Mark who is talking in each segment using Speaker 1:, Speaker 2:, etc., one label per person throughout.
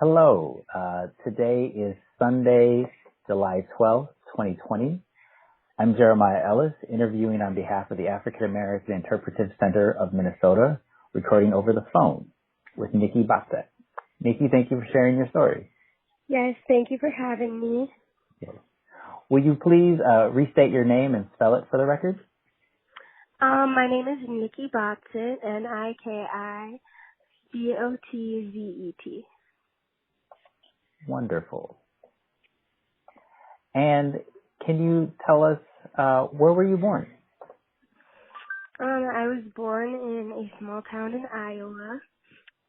Speaker 1: Hello. Today is Sunday, July 12th, 2020. I'm Jeremiah Ellis, interviewing on behalf of the African American Interpretive Center of Minnesota, recording over the phone with Niki Botzet. Niki, thank you for sharing your story.
Speaker 2: Yes, thank you for having me.
Speaker 1: Yes. Will you please restate your name and spell it for the record?
Speaker 2: My name is Niki Botzet, Niki Botzet.
Speaker 1: Wonderful. And can you tell us where were you born?
Speaker 2: I was born in a small town in Iowa,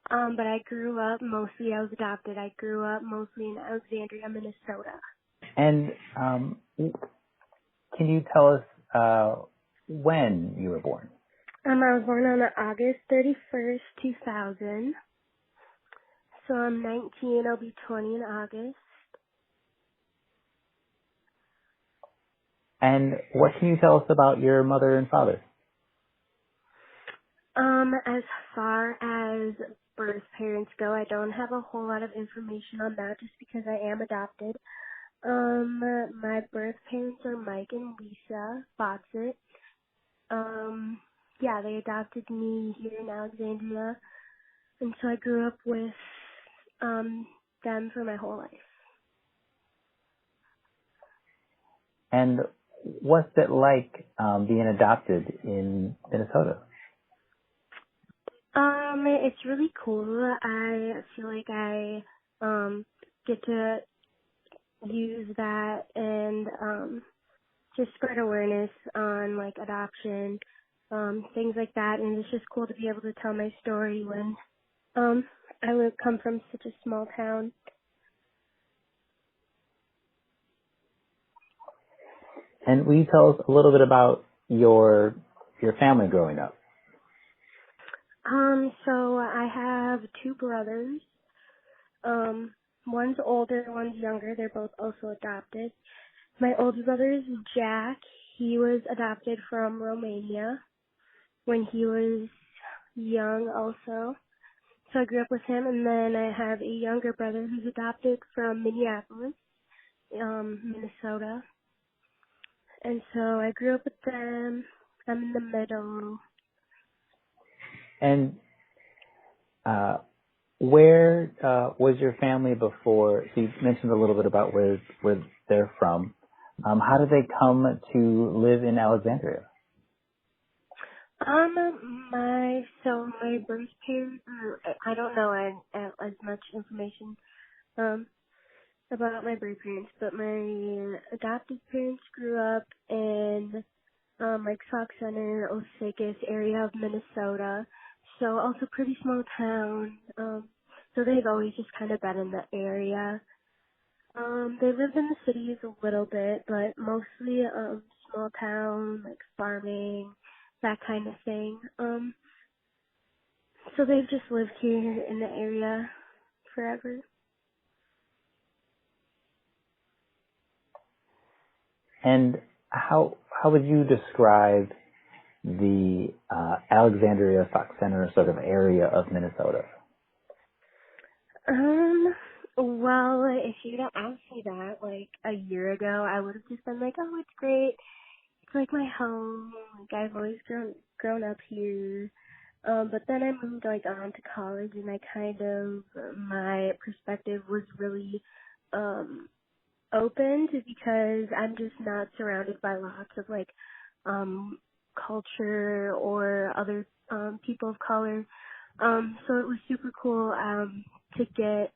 Speaker 2: but I was adopted. I grew up mostly in Alexandria, Minnesota.
Speaker 1: And can you tell us when you were born?
Speaker 2: I was born on August 31st, 2000. So I'm 19, I'll be 20 in August.
Speaker 1: And what can you tell us about your mother and father?
Speaker 2: As far as birth parents go, I don't have a whole lot of information on that just because I am adopted. My birth parents are Mike and Lisa Botzet. They adopted me here in Alexandria, and so I grew up with them for my whole life.
Speaker 1: And what's it like being adopted in Minnesota?
Speaker 2: It's really cool. I feel like I get to use that and just spread awareness on like adoption, things like that, and it's just cool to be able to tell my story when I would come from such a small town.
Speaker 1: And will you tell us a little bit about your family growing up?
Speaker 2: So I have two brothers. One's older, one's younger. They're both also adopted. My older brother is Jack. He was adopted from Romania when he was young also. So I grew up with him, and then I have a younger brother who's adopted from Minneapolis, Minnesota. And so I grew up with them. I'm in the middle.
Speaker 1: And where was your family before? So you mentioned a little bit about where they're from. How did they come to live in Alexandria?
Speaker 2: My birth parents, I don't know as much information about my birth parents, but my adopted parents grew up in Sauk Center, Osakis area of Minnesota, so also pretty small town. So they've always just kind of been in the area. They lived in the cities a little bit, but mostly small town, like farming, that kind of thing. So they've just lived here in the area forever.
Speaker 1: And how would you describe the Alexandria Sauk Center sort of area of Minnesota?
Speaker 2: Well, if you'd have asked me that like a year ago, I would have just been like, oh, it's great. It's like my home. Like I've always grown up here. But then I moved on to college, and my perspective was really opened because I'm just not surrounded by lots of culture or other people of color. So it was super cool to get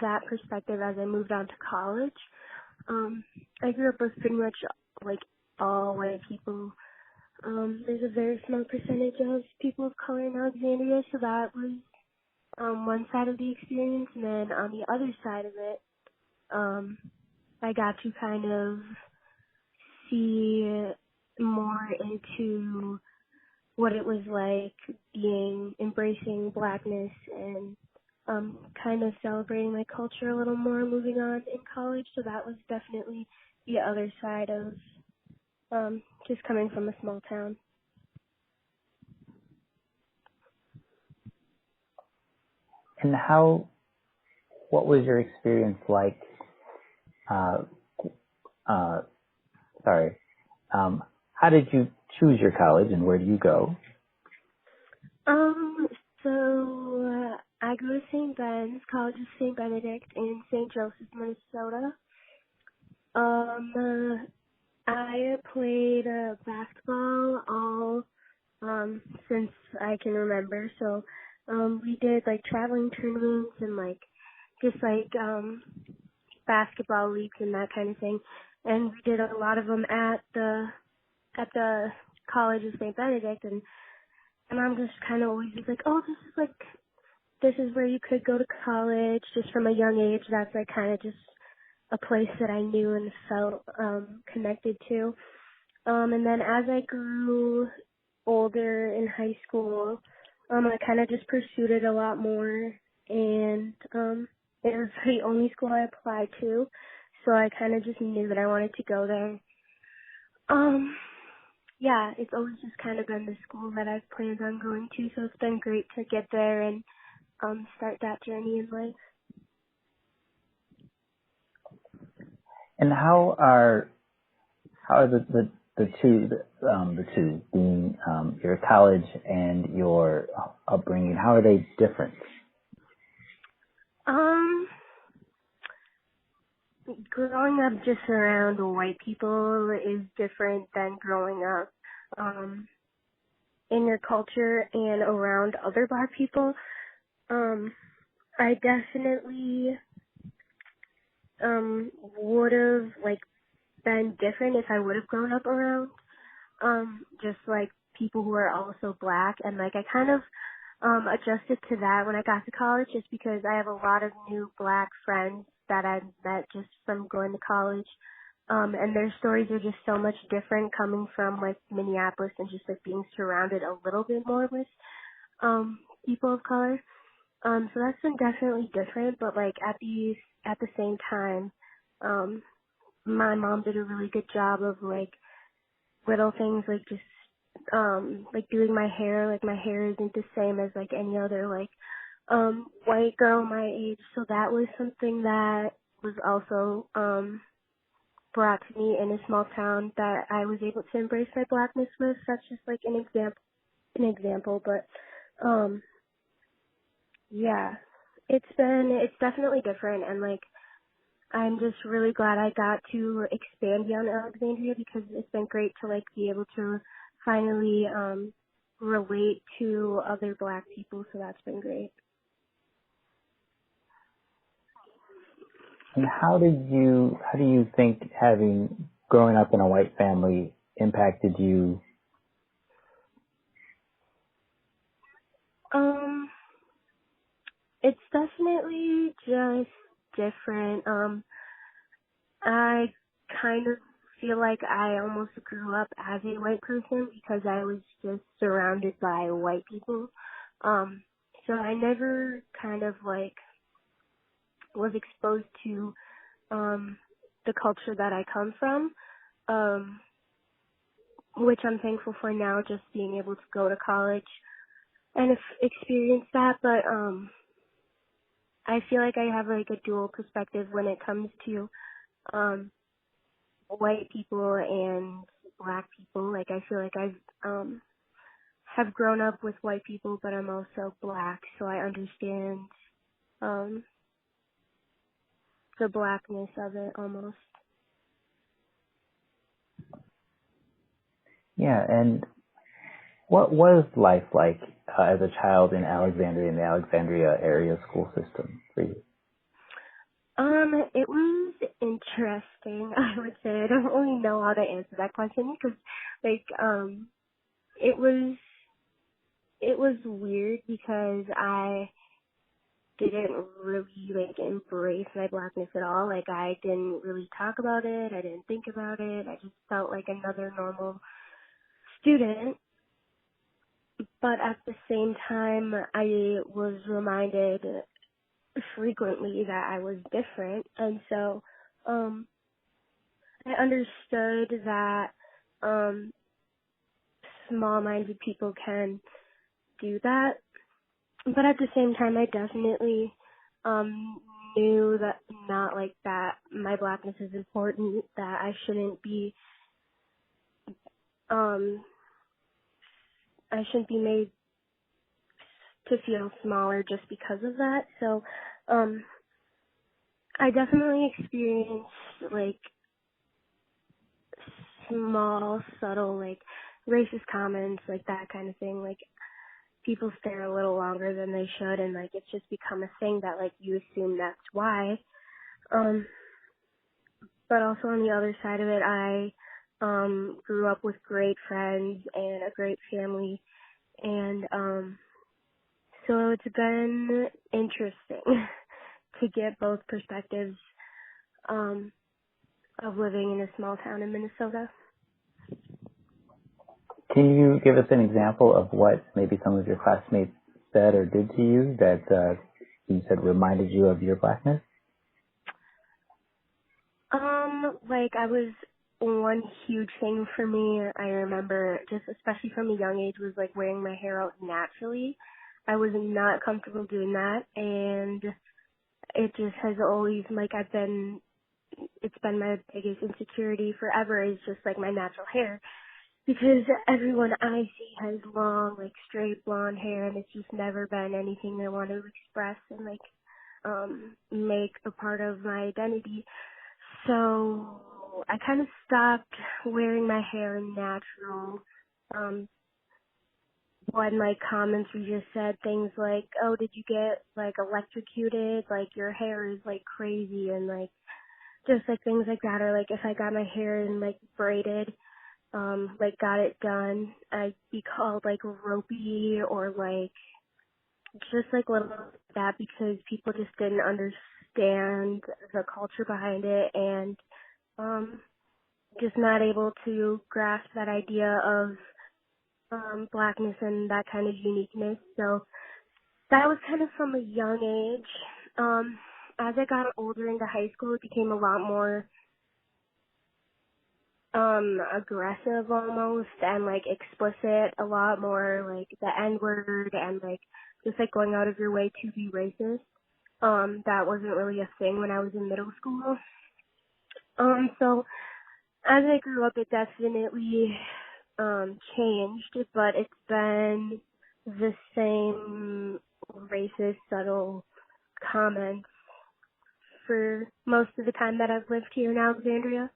Speaker 2: that perspective as I moved on to college. I grew up with pretty much all white people. There's a very small percentage of people of color in Alexandria, so that was one side of the experience, and then on the other side of it, I got to kind of see more into what it was like embracing Blackness and kind of celebrating my culture a little more moving on in college. So that was definitely the other side of just coming from a small town.
Speaker 1: And what was your experience like? Uh, sorry. How did you choose your college, and where do you go?
Speaker 2: I go to St. Ben's, College of St. Benedict in St. Joseph, Minnesota. I played basketball all since I can remember. So we did like traveling tournaments and like just like basketball leagues and that kind of thing. And we did a lot of them at the College of St. Benedict, and I'm just kind of always just like, oh, this is where you could go to college. Just from a young age, that's like kind of just a place that I knew and felt connected to. And then as I grew older in high school, I kind of just pursued it a lot more, and it was the only school I applied to, so I kind of just knew that I wanted to go there. Yeah, it's always just kind of been the school that I've planned on going to, so it's been great to get there and start that journey in life.
Speaker 1: And how are the two being your college and your upbringing? How are they different?
Speaker 2: Growing up just around white people is different than growing up in your culture and around other Black people. I definitely would have like been different if I would have grown up around just like people who are also Black, and like I kind of adjusted to that when I got to college, just because I have a lot of new Black friends that I've met just from going to college. And their stories are just so much different coming from like Minneapolis and just like being surrounded a little bit more with people of color. So that's been definitely different, but like at the same time, my mom did a really good job of like little things like just like doing my hair. Like my hair isn't the same as like any other like white girl my age, so that was something that was also brought to me in a small town that I was able to embrace my Blackness with. That's just like an example, but yeah, it's definitely different, and like I'm just really glad I got to expand beyond Alexandria, because it's been great to like be able to finally relate to other Black people, so that's been great.
Speaker 1: And how do you think growing up in a white family impacted you?
Speaker 2: It's definitely just different. I kind of feel like I almost grew up as a white person because I was just surrounded by white people. So I never kind of like was exposed to the culture that I come from, which I'm thankful for now, just being able to go to college and experience that. But I feel like I have like a dual perspective when it comes to white people and Black people. Like I feel like I've have grown up with white people, but I'm also Black, so I understand the Blackness of it almost.
Speaker 1: Yeah, and what was life like as a child in Alexandria, in the Alexandria area school system for you?
Speaker 2: It was interesting, I would say. I don't really know how to answer that question because, like, it was weird because I didn't really, like, embrace my Blackness at all. Like, I didn't really talk about it. I didn't think about it. I just felt like another normal student. But at the same time, I was reminded frequently that I was different, and so I understood that small-minded people can do that, but at the same time, I definitely knew that not like that my blackness is important, that I shouldn't be made to feel smaller just because of that. So I definitely experienced like small, subtle, like racist comments, like that kind of thing. Like people stare a little longer than they should, and like it's just become a thing that like you assume that's why. But also on the other side of it, I grew up with great friends and a great family, and so it's been interesting to get both perspectives of living in a small town in Minnesota.
Speaker 1: Can you give us an example of what maybe some of your classmates said or did to you that you said reminded you of your blackness?
Speaker 2: Like I was one huge thing for me, I remember just especially from a young age, was like wearing my hair out naturally. I was not comfortable doing that, and it just has always like it's been my biggest insecurity forever, is just like my natural hair, because everyone I see has long, like straight blonde hair, and it's just never been anything I want to express and like make a part of my identity. So I kind of stopped wearing my hair natural when like comments were just said things like, oh, did you get like electrocuted, like your hair is like crazy, and like just like things like that. Or like if I got my hair in like braided, like got it done, I'd be called like ropey, or like just like little like that, because people just didn't understand the culture behind it, and just not able to grasp that idea of blackness and that kind of uniqueness. So that was kind of from a young age. As I got older into high school, it became a lot more aggressive almost, and like explicit, a lot more like the N-word, and like just like going out of your way to be racist. That wasn't really a thing when I was in middle school. So as I grew up, it definitely changed, but it's been the same racist, subtle comments for most of the time that I've lived here in Alexandria.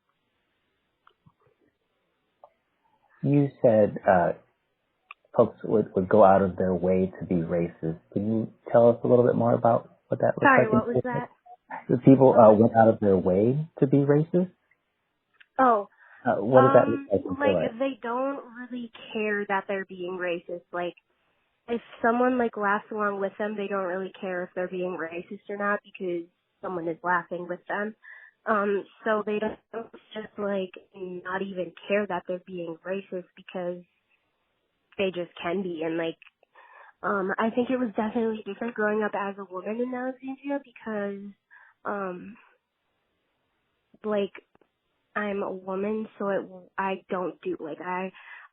Speaker 1: You said folks would go out of their way to be racist. Can you tell us a little bit more about what that looks
Speaker 2: Sorry,
Speaker 1: like?
Speaker 2: what was that?
Speaker 1: The people went out of their way to be racist?
Speaker 2: Oh,
Speaker 1: What does that look like in real life?
Speaker 2: like they don't really care that they're being racist. Like if someone like laughs along with them, they don't really care if they're being racist or not, because someone is laughing with them. So they don't just like not even care that they're being racist, because they just can be. And like, I think it was definitely different growing up as a woman in Alexandria, because, like, I'm a woman, so I don't do, like,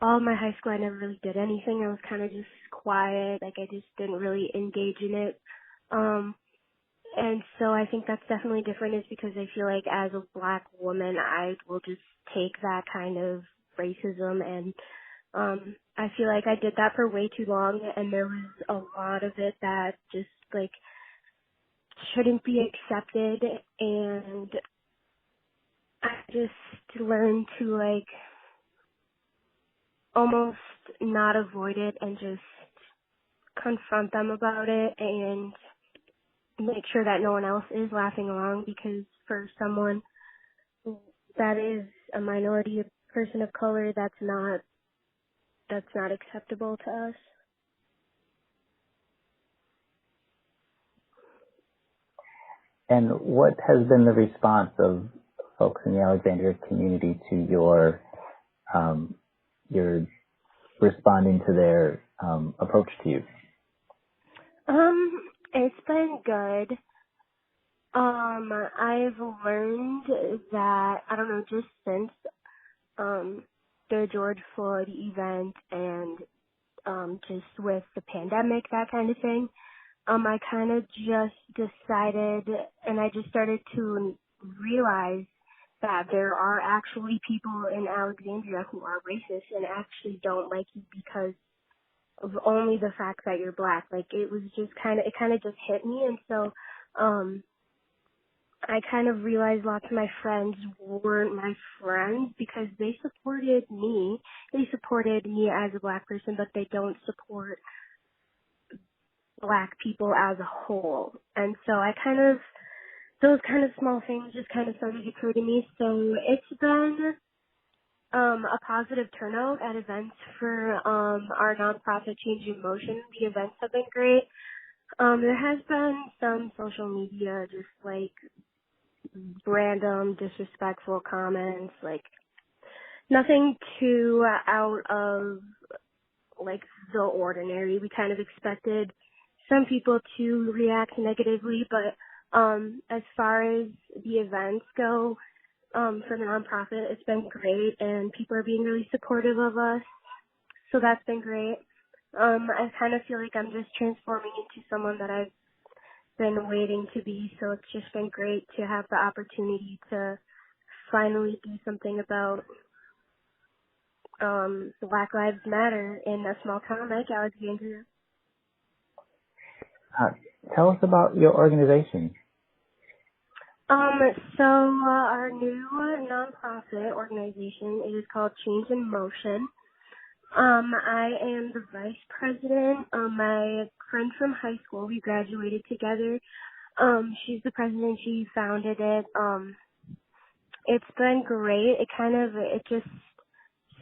Speaker 2: all my high school, I never really did anything. I was kind of just quiet. Like, I just didn't really engage in it. And so I think that's definitely different, is because I feel like as a black woman, I will just take that kind of racism, and I feel like I did that for way too long, and there was a lot of it that just like shouldn't be accepted, and I just learned to like almost not avoid it and just confront them about it and make sure that no one else is laughing along, because for someone that is a minority, a person of color, that's not acceptable to us.
Speaker 1: And what has been the response of folks in the Alexandria community to your responding to their approach to you?
Speaker 2: It's been good. I've learned that, I don't know, just since the George Floyd event, and just with the pandemic, that kind of thing, I kind of just decided, and I just started to realize that there are actually people in Alexandria who are racist and actually don't like you because of only the fact that you're black. Like, it was just it kind of just hit me. And so, I kind of realized lots of my friends weren't my friends because they supported me. They supported me as a black person, but they don't support black people as a whole. And so those kind of small things just kind of started to occur to me. So it's been a positive turnout at events for our nonprofit Change in Motion. The events have been great. There has been some social media, just like random disrespectful comments, like nothing too out of like the ordinary. We kind of expected some people to react negatively, but as far as the events go, for the nonprofit, it's been great, and people are being really supportive of us, so that's been great. I kind of feel like I'm just transforming into someone that I've been waiting to be, so it's just been great to have the opportunity to finally do something about Black Lives Matter in a small town like Alexandria.
Speaker 1: Tell us about your organization.
Speaker 2: So our new nonprofit organization, it is called Change in Motion. I am the vice president. My friend from high school, we graduated together. She's the president. She founded it. It's been great. It just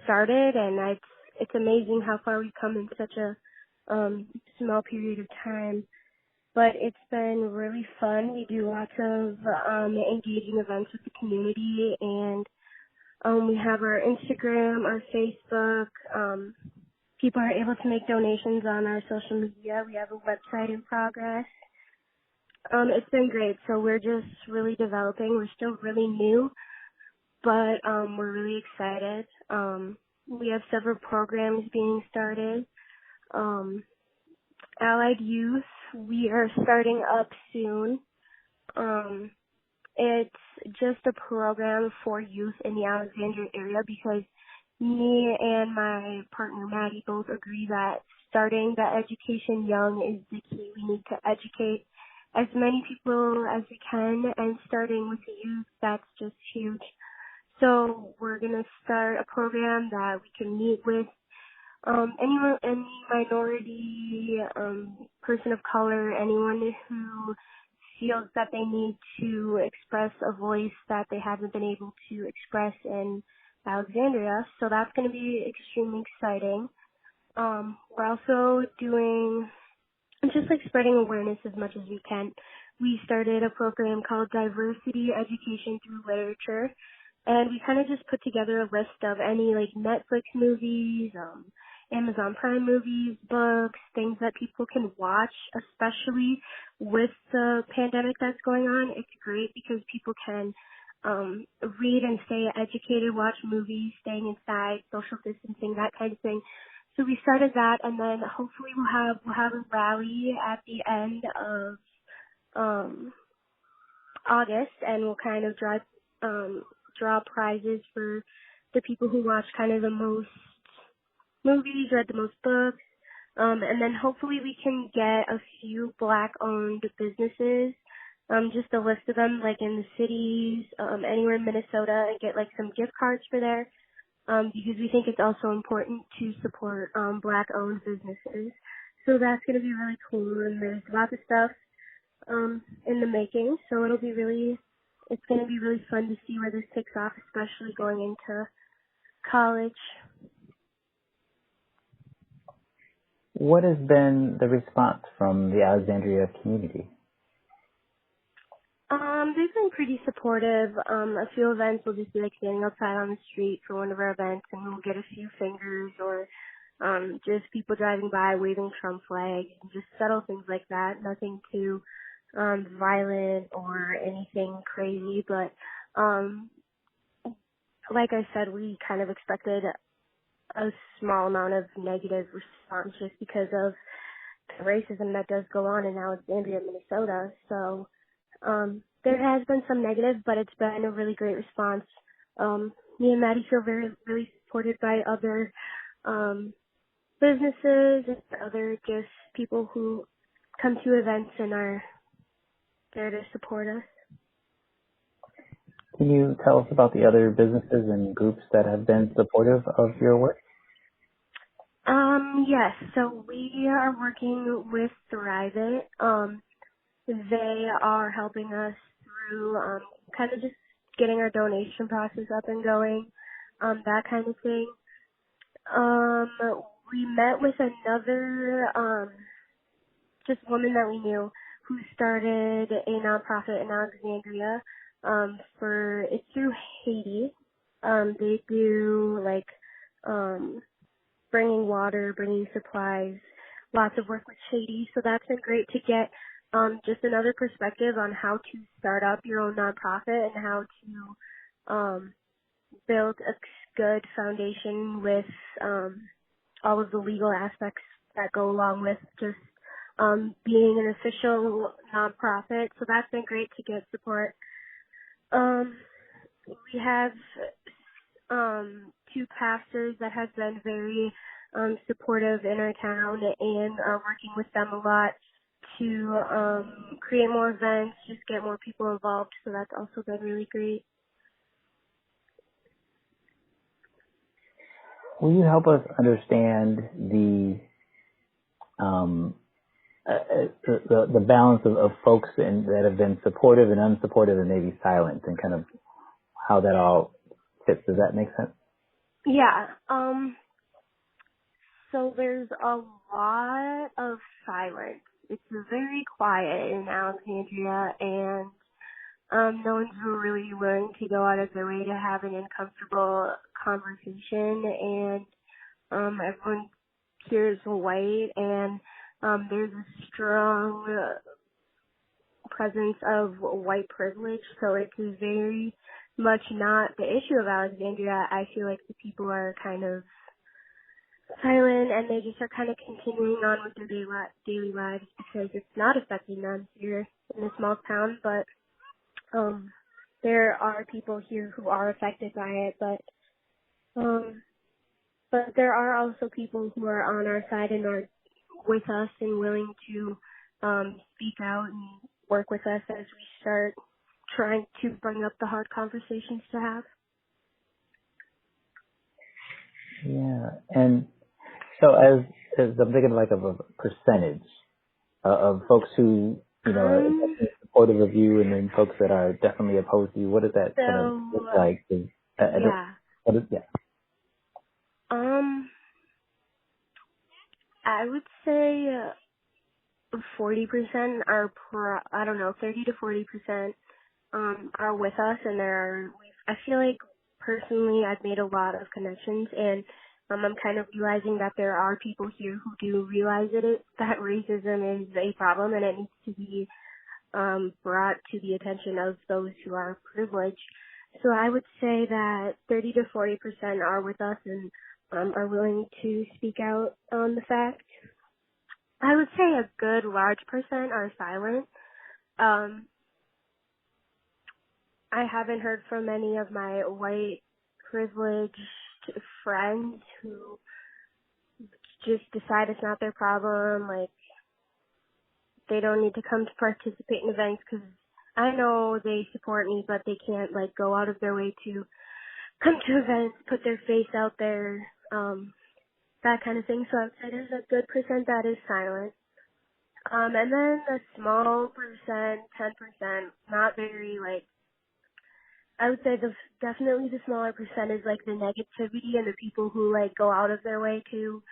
Speaker 2: started, and it's amazing how far we've come in such a small period of time. But it's been really fun. We do lots of engaging events with the community, and we have our Instagram, our Facebook. People are able to make donations on our social media. We have a website in progress. It's been great. So we're just really developing. We're still really new, but we're really excited. We have several programs being started. Allied Youth, we are starting up soon. It's just a program for youth in the Alexandria area because me and my partner Maddie both agree that starting the education young is the key. We need to educate as many people as we can, and starting with the youth, that's just huge. So we're going to start a program that we can meet with any minority, person of color, anyone who feels that they need to express a voice that they haven't been able to express in Alexandria. So that's going to be extremely exciting. We're also doing just like spreading awareness as much as we can. We started a program called Diversity Education Through Literature, and we kind of just put together a list of any like Netflix movies, Amazon Prime movies, books, things that people can watch, especially with the pandemic that's going on. It's great because people can read and stay educated, watch movies, staying inside, social distancing, that kind of thing. So we started that, and then hopefully we'll have a rally at the end of August, and we'll kind of draw prizes for the people who watch kind of the most movies, read the most books, and then hopefully we can get a few Black-owned businesses, just a list of them, like in the cities, anywhere in Minnesota, and get like some gift cards for there, because we think it's also important to support Black-owned businesses. So that's going to be really cool, and there's lots of stuff in the making, so it's going to be really fun to see where this takes off, especially going into college.
Speaker 1: What has been the response from the Alexandria community?
Speaker 2: They've been pretty supportive. A few events will just be like standing outside on the street for one of our events, and we'll get a few fingers, or just people driving by waving Trump flags, and just subtle things like that. Nothing too violent or anything crazy, but like I said, we kind of expected a small amount of negative response just because of the racism that does go on in Alexandria, Minnesota. So there has been some negative, but it's been a really great response. Me and Maddie feel really supported by other businesses and other just people who come to events and are there to support us.
Speaker 1: Can you tell us about the other businesses and groups that have been supportive of your work?
Speaker 2: Yes. So we are working with Thrive It. They are helping us through kind of just getting our donation process up and going, that kind of thing. We met with another just woman that we knew who started a nonprofit in Alexandria. It's through Haiti. They do like bringing water, bringing supplies, lots of work with Haiti. So that's been great to get just another perspective on how to start up your own nonprofit and how to build a good foundation with all of the legal aspects that go along with just being an official nonprofit. So that's been great to get support. We have two pastors that have been very supportive in our town and are working with them a lot to create more events, just get more people involved. So that's also been really great.
Speaker 1: Will you help us understand the balance of folks that have been supportive and unsupportive and maybe silent, and kind of how that all fits? Does that make sense?
Speaker 2: Yeah. So there's a lot of silence. It's very quiet in Alexandria, and no one's really willing to go out of their way to have an uncomfortable conversation, and everyone here is white, and there's a strong presence of white privilege, so it's very much not the issue of Alexandria. I feel like the people are kind of silent, and they just are kind of continuing on with their daily lives because it's not affecting them here in a small town, but there are people here who are affected by it, but there are also people who are on our side and are with us and willing to speak out and work with us as we start trying to bring up the hard conversations to have.
Speaker 1: Yeah, and so as I'm thinking like of a percentage of folks who are supportive of you, and then folks that are definitely opposed to you. What does that kind of look like?
Speaker 2: I would say 40% are 30 to 40% are with us, and I feel like personally I've made a lot of connections, and I'm kind of realizing that there are people here who do realize that racism is a problem and it needs to be brought to the attention of those who are privileged. So I would say that 30 to 40% are with us and are willing to speak out on the fact. I would say a good large percent are silent. I haven't heard from any of my white privileged friends who just decide it's not their problem, like they don't need to come to participate in events, because I know they support me, but they can't like go out of their way to come to events, put their face out there, that kind of thing. So I would say there's a good percent that is silent. And then a small percent, 10%, not very I would say definitely the smaller percent is like the negativity and the people who like go out of their way to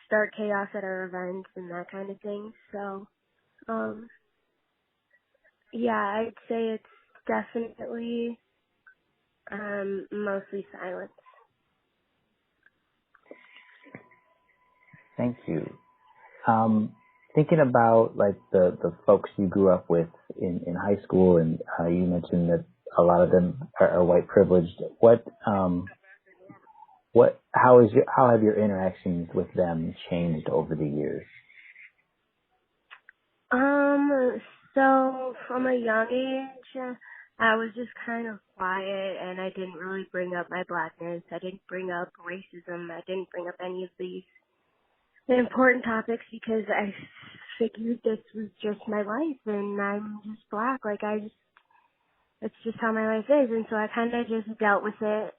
Speaker 2: start chaos at our events and that kind of thing. So I'd say it's definitely mostly silence.
Speaker 1: Thank you. Thinking about like the folks you grew up with in high school, and you mentioned that a lot of them are white privileged. What how have your interactions with them changed over the years?
Speaker 2: So from a young age, I was just kind of quiet and I didn't really bring up my blackness. I didn't bring up racism. I didn't bring up any of these important topics because I figured this was just my life and I'm just black. It's just how my life is. And so I kind of just dealt with it.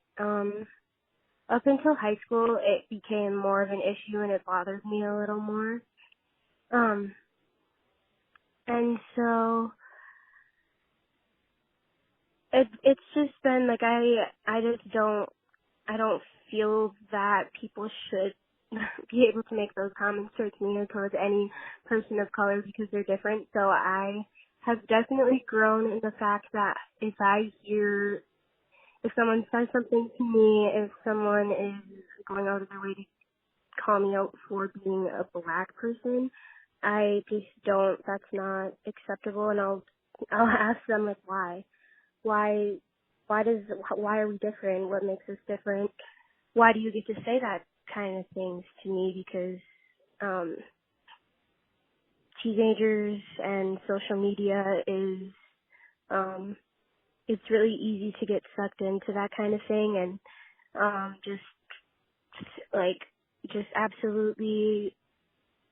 Speaker 2: Up until high school, it became more of an issue and it bothered me a little more. And so it's just been like I don't feel that people should be able to make those comments towards me or towards any person of color because they're different. So I have definitely grown in the fact that if someone says something to me, if someone is going out of their way to call me out for being a black person, I just don't, that's not acceptable, and I'll ask them like why are we different? What makes us different? Why do you get to say that kind of things to me? Because teenagers and social media is it's really easy to get sucked into that kind of thing, and just absolutely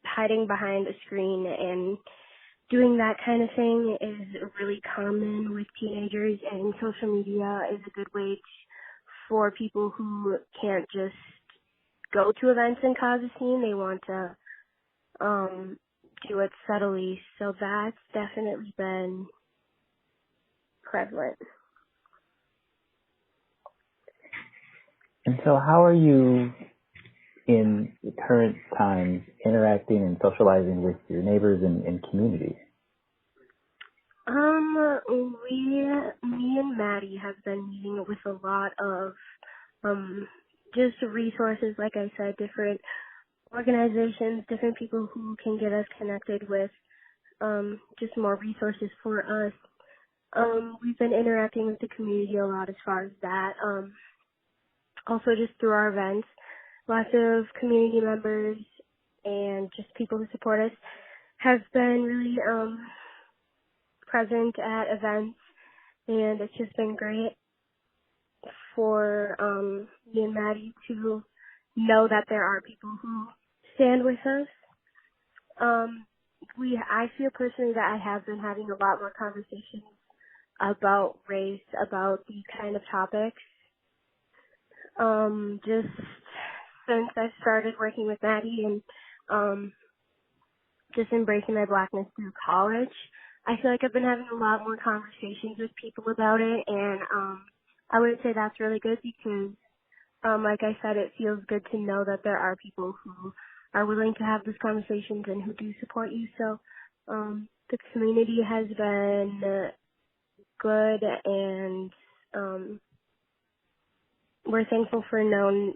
Speaker 2: hiding behind a screen and doing that kind of thing is really common with teenagers, and social media is a good way for people who can't just go to events and cause a scene. They want to do it subtly. So that's definitely been prevalent.
Speaker 1: And so how are you in the current times interacting and socializing with your neighbors and community?
Speaker 2: Me and Maddie have been meeting with a lot of just resources, like I said, different organizations, different people who can get us connected with just more resources for us. We've been interacting with the community a lot as far as that. Also just through our events, lots of community members and just people who support us have been really present at events, and it's just been great for me and Maddie to know that there are people who stand with us. I feel personally that I have been having a lot more conversations about race, about these kind of topics. Just since I started working with Maddie and just embracing my blackness through college, I feel like I've been having a lot more conversations with people about it, and I would say that's really good because, like I said, it feels good to know that there are people who are willing to have these conversations and who do support you. So the community has been good, and we're thankful for no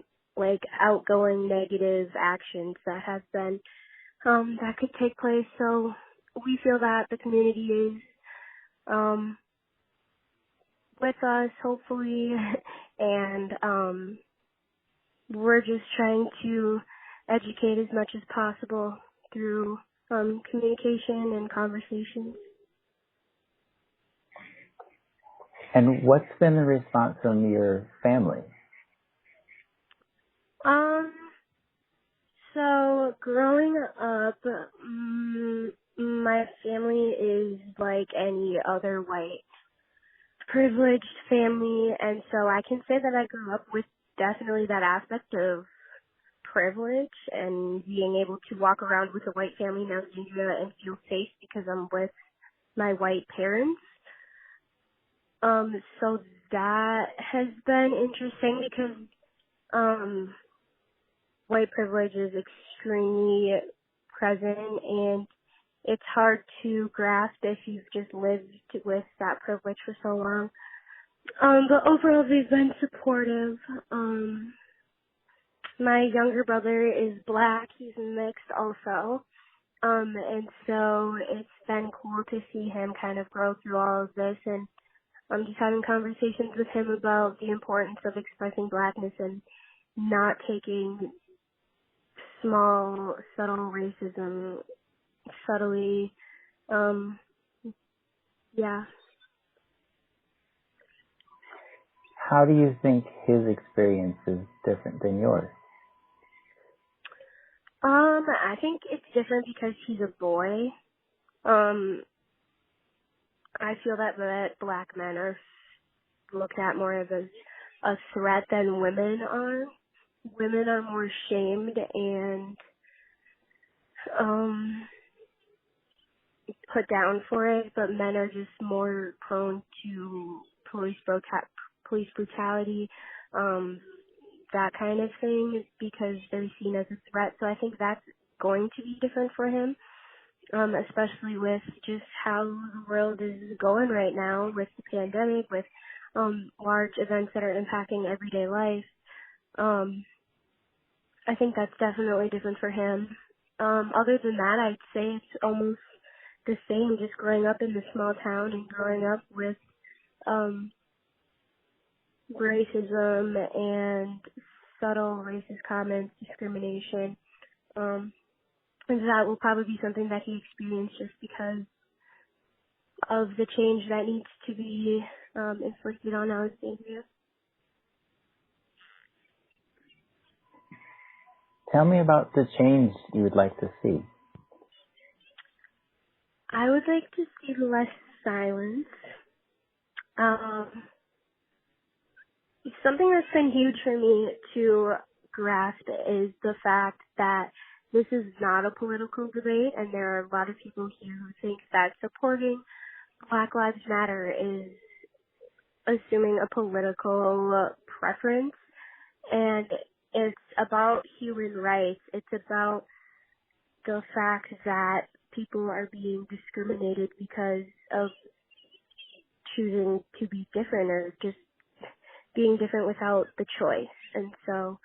Speaker 2: outgoing negative actions that have been that could take place. So we feel that the community is with us, hopefully, and we're just trying to educate as much as possible through communication and conversations.
Speaker 1: And what's been the response from your family?
Speaker 2: So growing up, my family is like any other white privileged family, and so I can say that I grew up with definitely that aspect of privilege and being able to walk around with a white family in Alexandria and feel safe because I'm with my white parents. So that has been interesting because white privilege is extremely present, and it's hard to grasp if you've just lived with that privilege for so long. But overall, they've been supportive. My younger brother is black. He's mixed also. And so it's been cool to see him kind of grow through all of this, and I'm just having conversations with him about the importance of expressing blackness and not taking small, subtle racism subtly. Yeah.
Speaker 1: How do you think his experience is different than yours?
Speaker 2: I think it's different because he's a boy. I feel that black men are looked at more as a threat than women are. Women are more shamed and put down for it, but men are just more prone to police brutality, that kind of thing, because they're seen as a threat. So I think that's going to be different for him, especially with just how the world is going right now with the pandemic, with large events that are impacting everyday life. I think that's definitely different for him. Other than that, I'd say it's almost the same, just growing up in the small town and growing up with racism and subtle racist comments, discrimination. And that will probably be something that he experienced just because of the change that needs to be inflicted on Alexandria.
Speaker 1: Tell me about the change you would like to see.
Speaker 2: I would like to see less silence. Something that's been huge for me to grasp is the fact that this is not a political debate, and there are a lot of people here who think that supporting Black Lives Matter is assuming a political preference, and it's about human rights. It's about the fact that people are being discriminated because of choosing to be different or just being different without the choice. And so,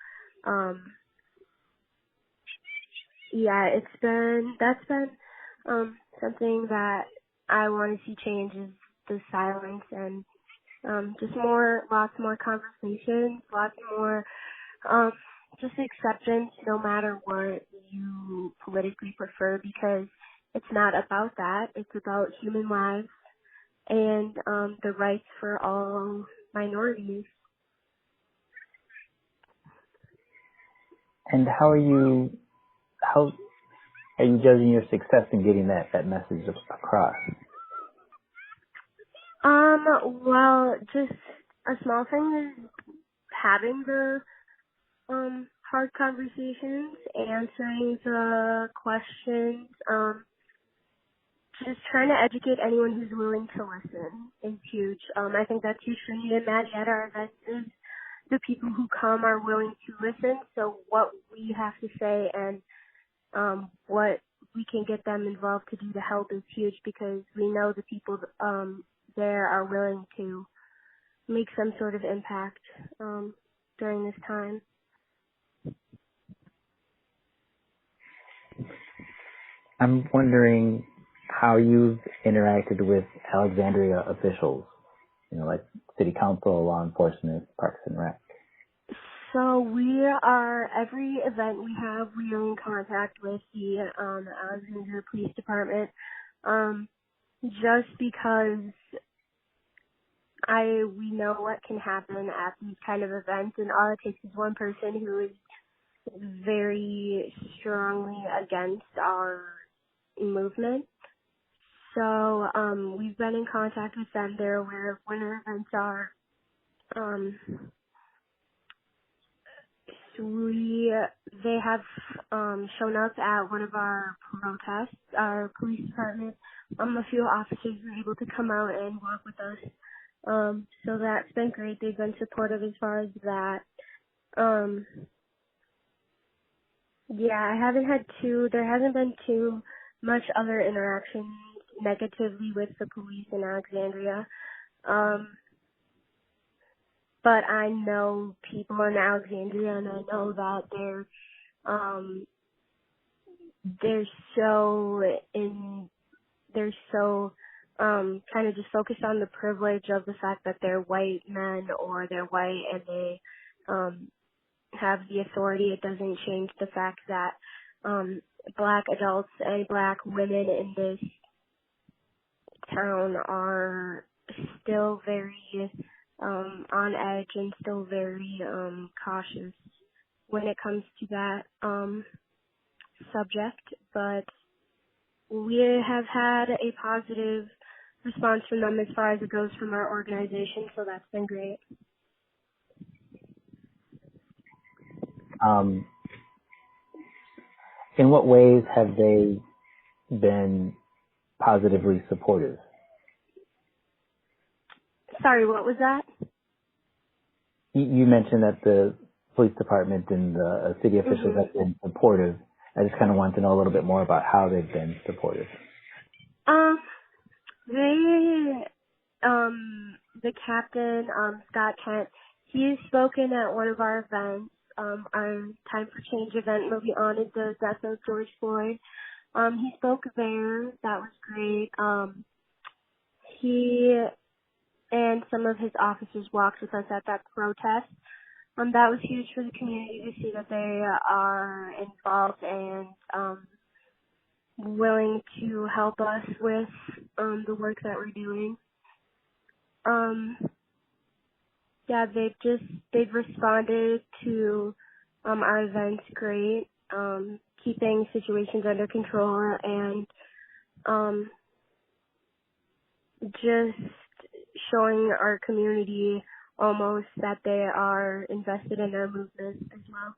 Speaker 2: yeah, that's been something that I want to see change is the silence and just lots more conversations, lots more just acceptance no matter what you politically prefer, because it's not about that. It's about human lives and the rights for all minorities.
Speaker 1: And how are you judging your success in getting that message across?
Speaker 2: Well, just a small thing is having the hard conversations, answering the questions, just trying to educate anyone who's willing to listen is huge. I think that's huge for me and Maddie at our events is the people who come are willing to listen. So what we have to say and what we can get them involved to do to help is huge, because we know the people there are willing to make some sort of impact during this time.
Speaker 1: I'm wondering how you've interacted with Alexandria officials, like city council, law enforcement, parks and rec.
Speaker 2: So every event we have, we are in contact with the Alexandria Police Department, just because we know what can happen at these kind of events, and all it takes is one person who is very strongly against our movement. So we've been in contact with them. They're aware of when our events are. They have shown up at one of our protests. Our police department, a few officers were able to come out and walk with us. So that's been great. They've been supportive as far as that. There hasn't been too much other interaction negatively with the police in Alexandria. But I know people in Alexandria, and I know that they're so kind of just focused on the privilege of the fact that they're white men or they're white and they have the authority, it doesn't change the fact that Black adults and Black women in this town are still very on edge and still very cautious when it comes to that subject. But we have had a positive response from them as far as it goes from our organization, so that's been great.
Speaker 1: In what ways have they been positively supportive?
Speaker 2: Sorry, what was that?
Speaker 1: You mentioned that the police department and the city officials have been supportive. I just kind of want to know a little bit more about how they've been supportive.
Speaker 2: The captain, Scott Kent, he spoken at one of our events, our Time for Change event where we honored the death of George Floyd. He spoke there. That was great. He and some of his officers walked with us at that protest. That was huge for the community to see that they are involved and willing to help us with the work that we're doing. They've responded to our events great, keeping situations under control and just showing our community almost that they are invested in our movement as well.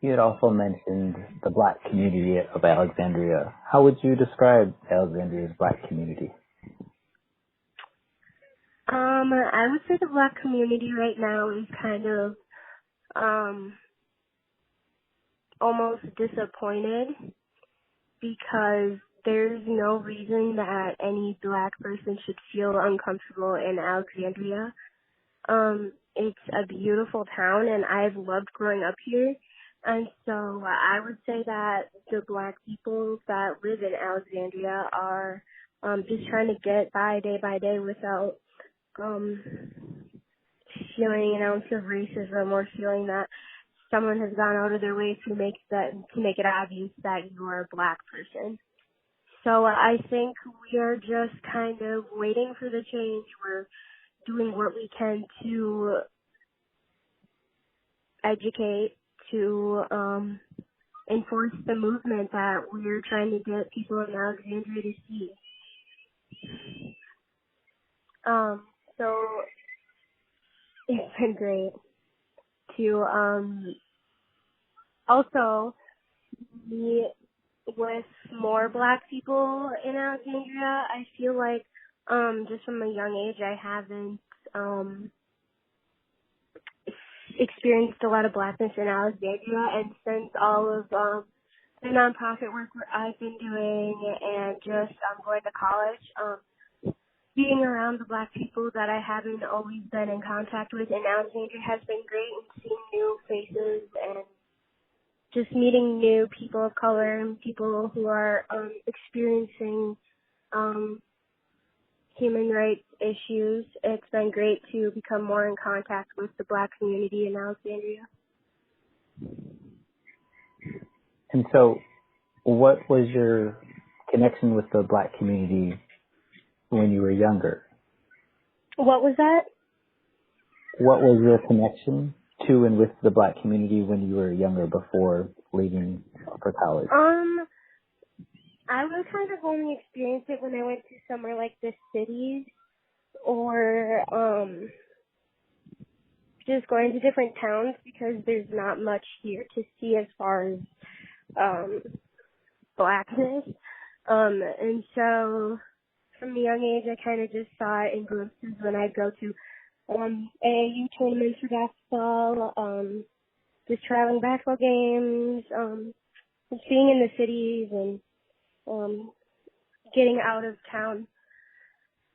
Speaker 1: You had also mentioned the Black community of Alexandria. How would you describe Alexandria's Black community?
Speaker 2: I would say the Black community right now is kind of almost disappointed because there's no reason that any Black person should feel uncomfortable in Alexandria. It's a beautiful town and I've loved growing up here. And so I would say that the Black people that live in Alexandria are just trying to get by day without feeling an ounce of racism or feeling that someone has gone out of their way to make it obvious that you are a Black person. So I think we are just kind of waiting for the change. We're doing what we can to educate, to enforce the movement that we're trying to get people in Alexandria to see. So it's been great to also meet with more Black people in Alexandria. I feel like just from a young age I haven't experienced a lot of Blackness in Alexandria, and since all of the nonprofit work I've been doing and just going to college, being around the Black people that I haven't always been in contact with in Alexandria has been great, and seeing new faces and just meeting new people of color and people who are experiencing human rights issues. It's been great to become more in contact with the Black community in Alexandria.
Speaker 1: And so what was your connection with the Black community when you were younger?
Speaker 2: What was that?
Speaker 1: What was your connection to and with the Black community when you were younger before leaving for college?
Speaker 2: I would kind of only experience it when I went to somewhere like the cities or just going to different towns, because there's not much here to see as far as Blackness. And so from a young age I kind of just saw it in glimpses when I'd go to AAU tournaments for basketball, just traveling basketball games, just being in the cities and getting out of town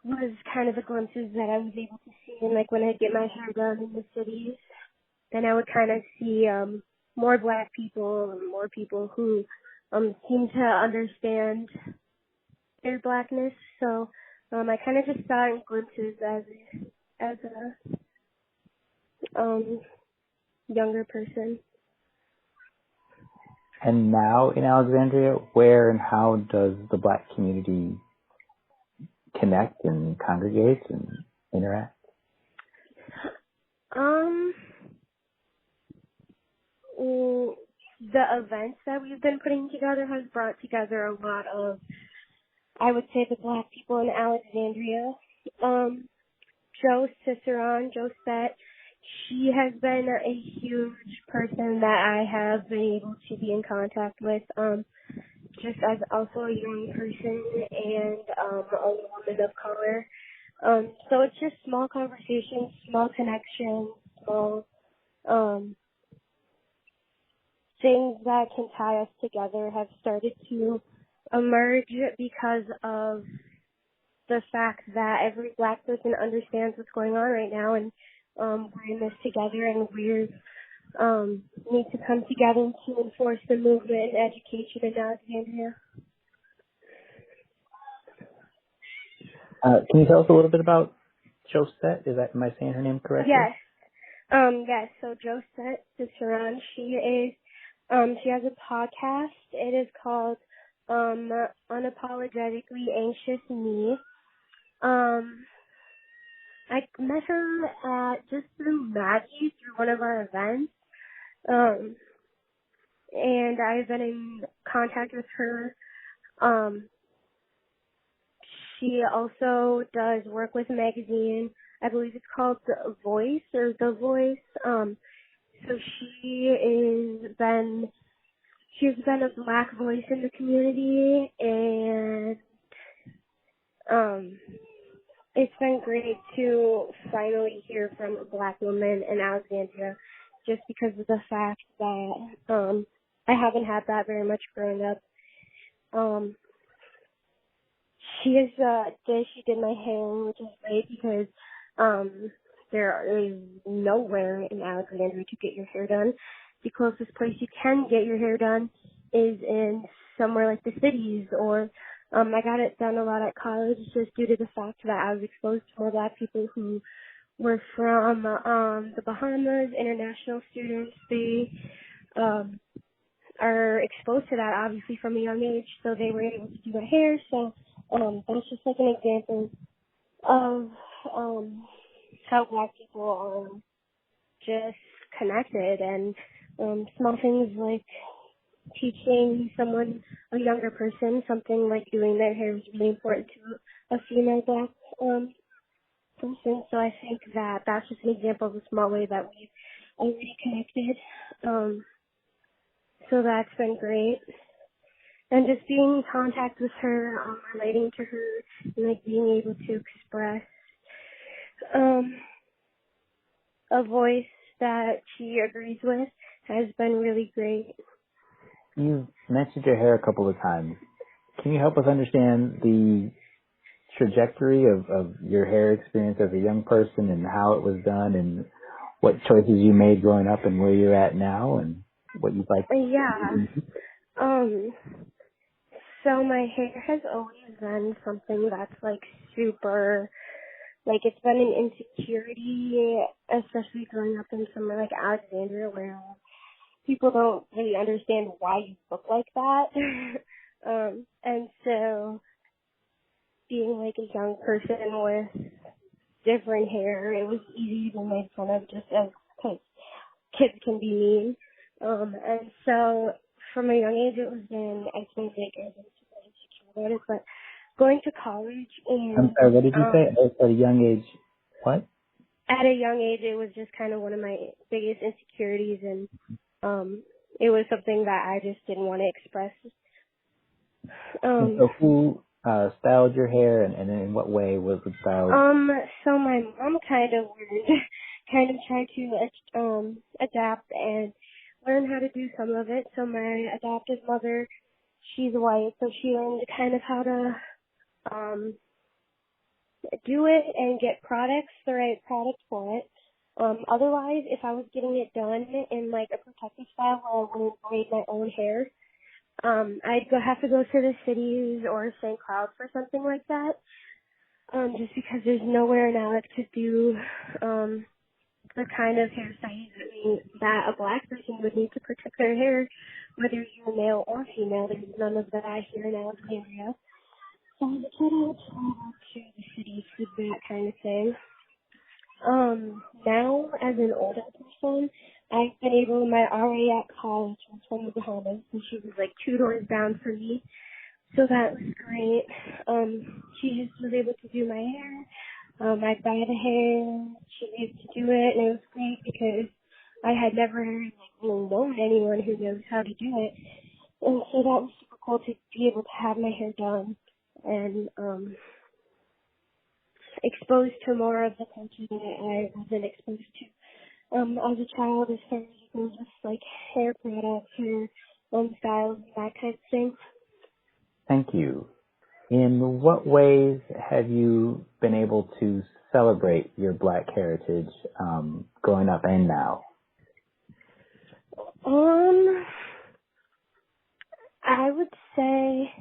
Speaker 2: was kind of the glimpses that I was able to see. And like when I'd get my hair done in the cities, then I would kind of see more Black people and more people who seem to understand their Blackness. So I kind of just saw it in glimpses as a younger person.
Speaker 1: And now in Alexandria, where and how does the Black community connect and congregate and interact?
Speaker 2: The events that we've been putting together has brought together a lot of, I would say, the Black people in Alexandria. Joe Ciceron, Botzet, she has been a huge person that I have been able to be in contact with, just as also a young person and a woman of color. So it's just small conversations, small connections, small things that can tie us together have started to emerge because of the fact that every Black person understands what's going on right now, and we're in this together, and we need to come together to enforce the movement and education in Alexandria.
Speaker 1: Can you tell us a little bit about Josette? Am I saying her name correctly?
Speaker 2: Yes. Yes. So Josette Ciceron, she has a podcast. It is called Unapologetically Anxious Me. I met her just through Maggie, through one of our events. And I've been in contact with her. She also does work with a magazine. I believe it's called The Voice or The Voice. So she's been a Black voice in the community, and it's been great to finally hear from a Black woman in Alexandria, just because of the fact that I haven't had that very much growing up. She did my hair, which is great because there is nowhere in Alexandria to get your hair done. The closest place you can get your hair done is in somewhere like the cities, or I got it done a lot at college just due to the fact that I was exposed to more Black people who were from the Bahamas, international students. They are exposed to that obviously from a young age, so they were able to do my hair. So that's just like an example of how Black people are just connected, and small things like teaching someone, a younger person, something like doing their hair is really important to a female Black person. So I think that that's just an example of a small way that we've already connected. So that's been great. And just being in contact with her, relating to her, and like being able to express a voice that she agrees with has been really great.
Speaker 1: You've mentioned your hair a couple of times. Can you help us understand the trajectory of your hair experience as a young person and how it was done and what choices you made growing up and where you're at now and what you'd like?
Speaker 2: Yeah. So my hair has always been something that's like super, like it's been an insecurity, especially growing up in somewhere like Alexandria where people don't really understand why you look like that. And so being like a young person with different hair, it was easy to be made fun of just as, because kids can be mean. And so from a young age, it was in, I think, like, I was insecure about it, but going to college and...
Speaker 1: I'm sorry, what did you say? At a young age, what?
Speaker 2: At a young age, it was just kind of one of my biggest insecurities, and it was something that I just didn't want to express.
Speaker 1: And so who styled your hair, and in what way was it styled?
Speaker 2: So my mom kind of tried to adapt and learn how to do some of it. So my adoptive mother, she's white, so she learned kind of how to do it and get the right products for it. Otherwise, if I was getting it done in like a protective style where I wouldn't braid my own hair, I'd have to go to the cities or St. Cloud for something like that. Just because there's nowhere now to do the kind of hairstyling that a black person would need to protect their hair, whether you're male or female. There's none of that here in Alexandria. So I decided to travel to the city for that kind of thing. Now, as an older person, I've been able, my RA at college was from the Bahamas, and she was like 2 doors down from me. So that was great. She just was able to do my hair. I dyed the hair. She was able to do it, and it was great because I had never known anyone who knows how to do it. And so that was super cool to be able to have my hair done and exposed to more of the culture that I wasn't exposed to as a child, as far as it goes with like hair products, hair styles, and that kind of thing.
Speaker 1: Thank you. In what ways have you been able to celebrate your Black heritage growing up and now?
Speaker 2: I would say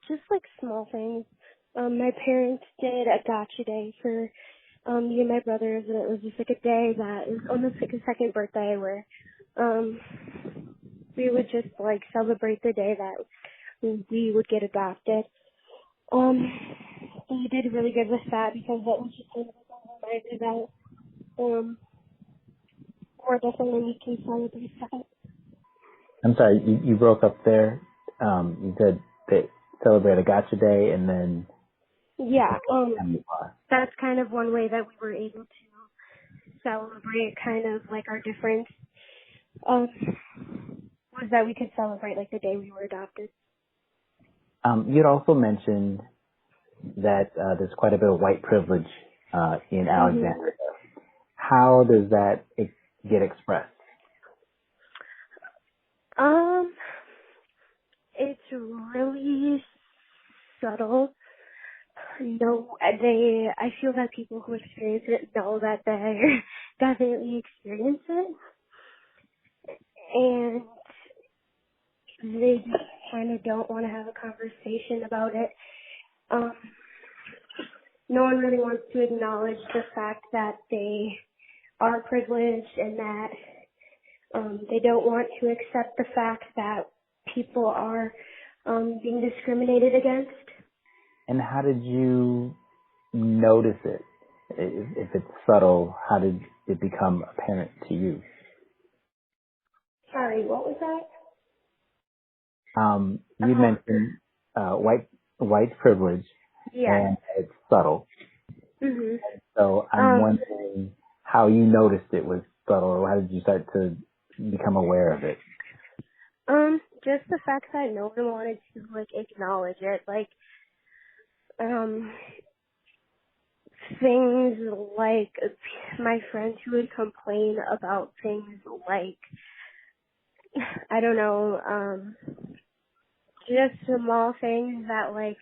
Speaker 2: just like small things. My parents did a gotcha day for me and my brothers, and it was just like a day that is almost like a second birthday where we would just like celebrate the day that we would get adopted. He did really good with that because that was just kind of reminded that more definitely we can celebrate that.
Speaker 1: I'm sorry, you broke up there. You said they celebrate a gotcha day and then...
Speaker 2: Yeah, that's kind of one way that we were able to celebrate kind of like our difference, was that we could celebrate like the day we were adopted.
Speaker 1: You'd also mentioned that there's quite a bit of white privilege in Alexandria. How does that get expressed?
Speaker 2: It's really subtle. No, I feel that people who experience it know that they definitely experience it. And they just kind of don't want to have a conversation about it. No one really wants to acknowledge the fact that they are privileged and that they don't want to accept the fact that people are being discriminated against.
Speaker 1: And how did you notice it? If it's subtle, how did it become apparent to you?
Speaker 2: Sorry, what was that?
Speaker 1: You mentioned white privilege, and it's subtle.
Speaker 2: Mm-hmm.
Speaker 1: So I'm wondering how you noticed it was subtle, or how did you start to become aware of it?
Speaker 2: Just the fact that no one wanted to like acknowledge it, like things like my friends who would complain about things like, I don't know, just small things that like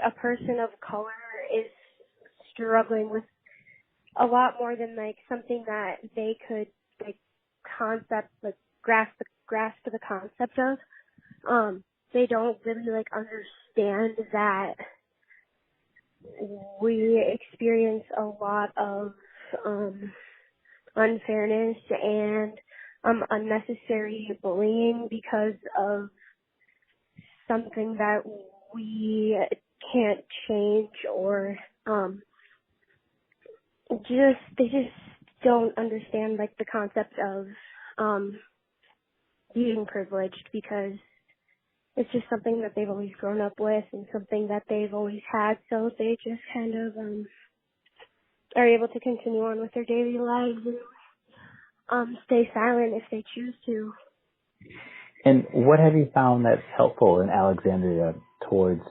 Speaker 2: a person of color is struggling with a lot more than like something that they could like grasp the concept of. They don't really like understand that we experience a lot of unfairness and unnecessary bullying because of something that we can't change, or they just don't understand like the concept of being privileged, because it's just something that they've always grown up with and something that they've always had, so they just kind of are able to continue on with their daily lives and stay silent if they choose to.
Speaker 1: And what have you found that's helpful in Alexandria towards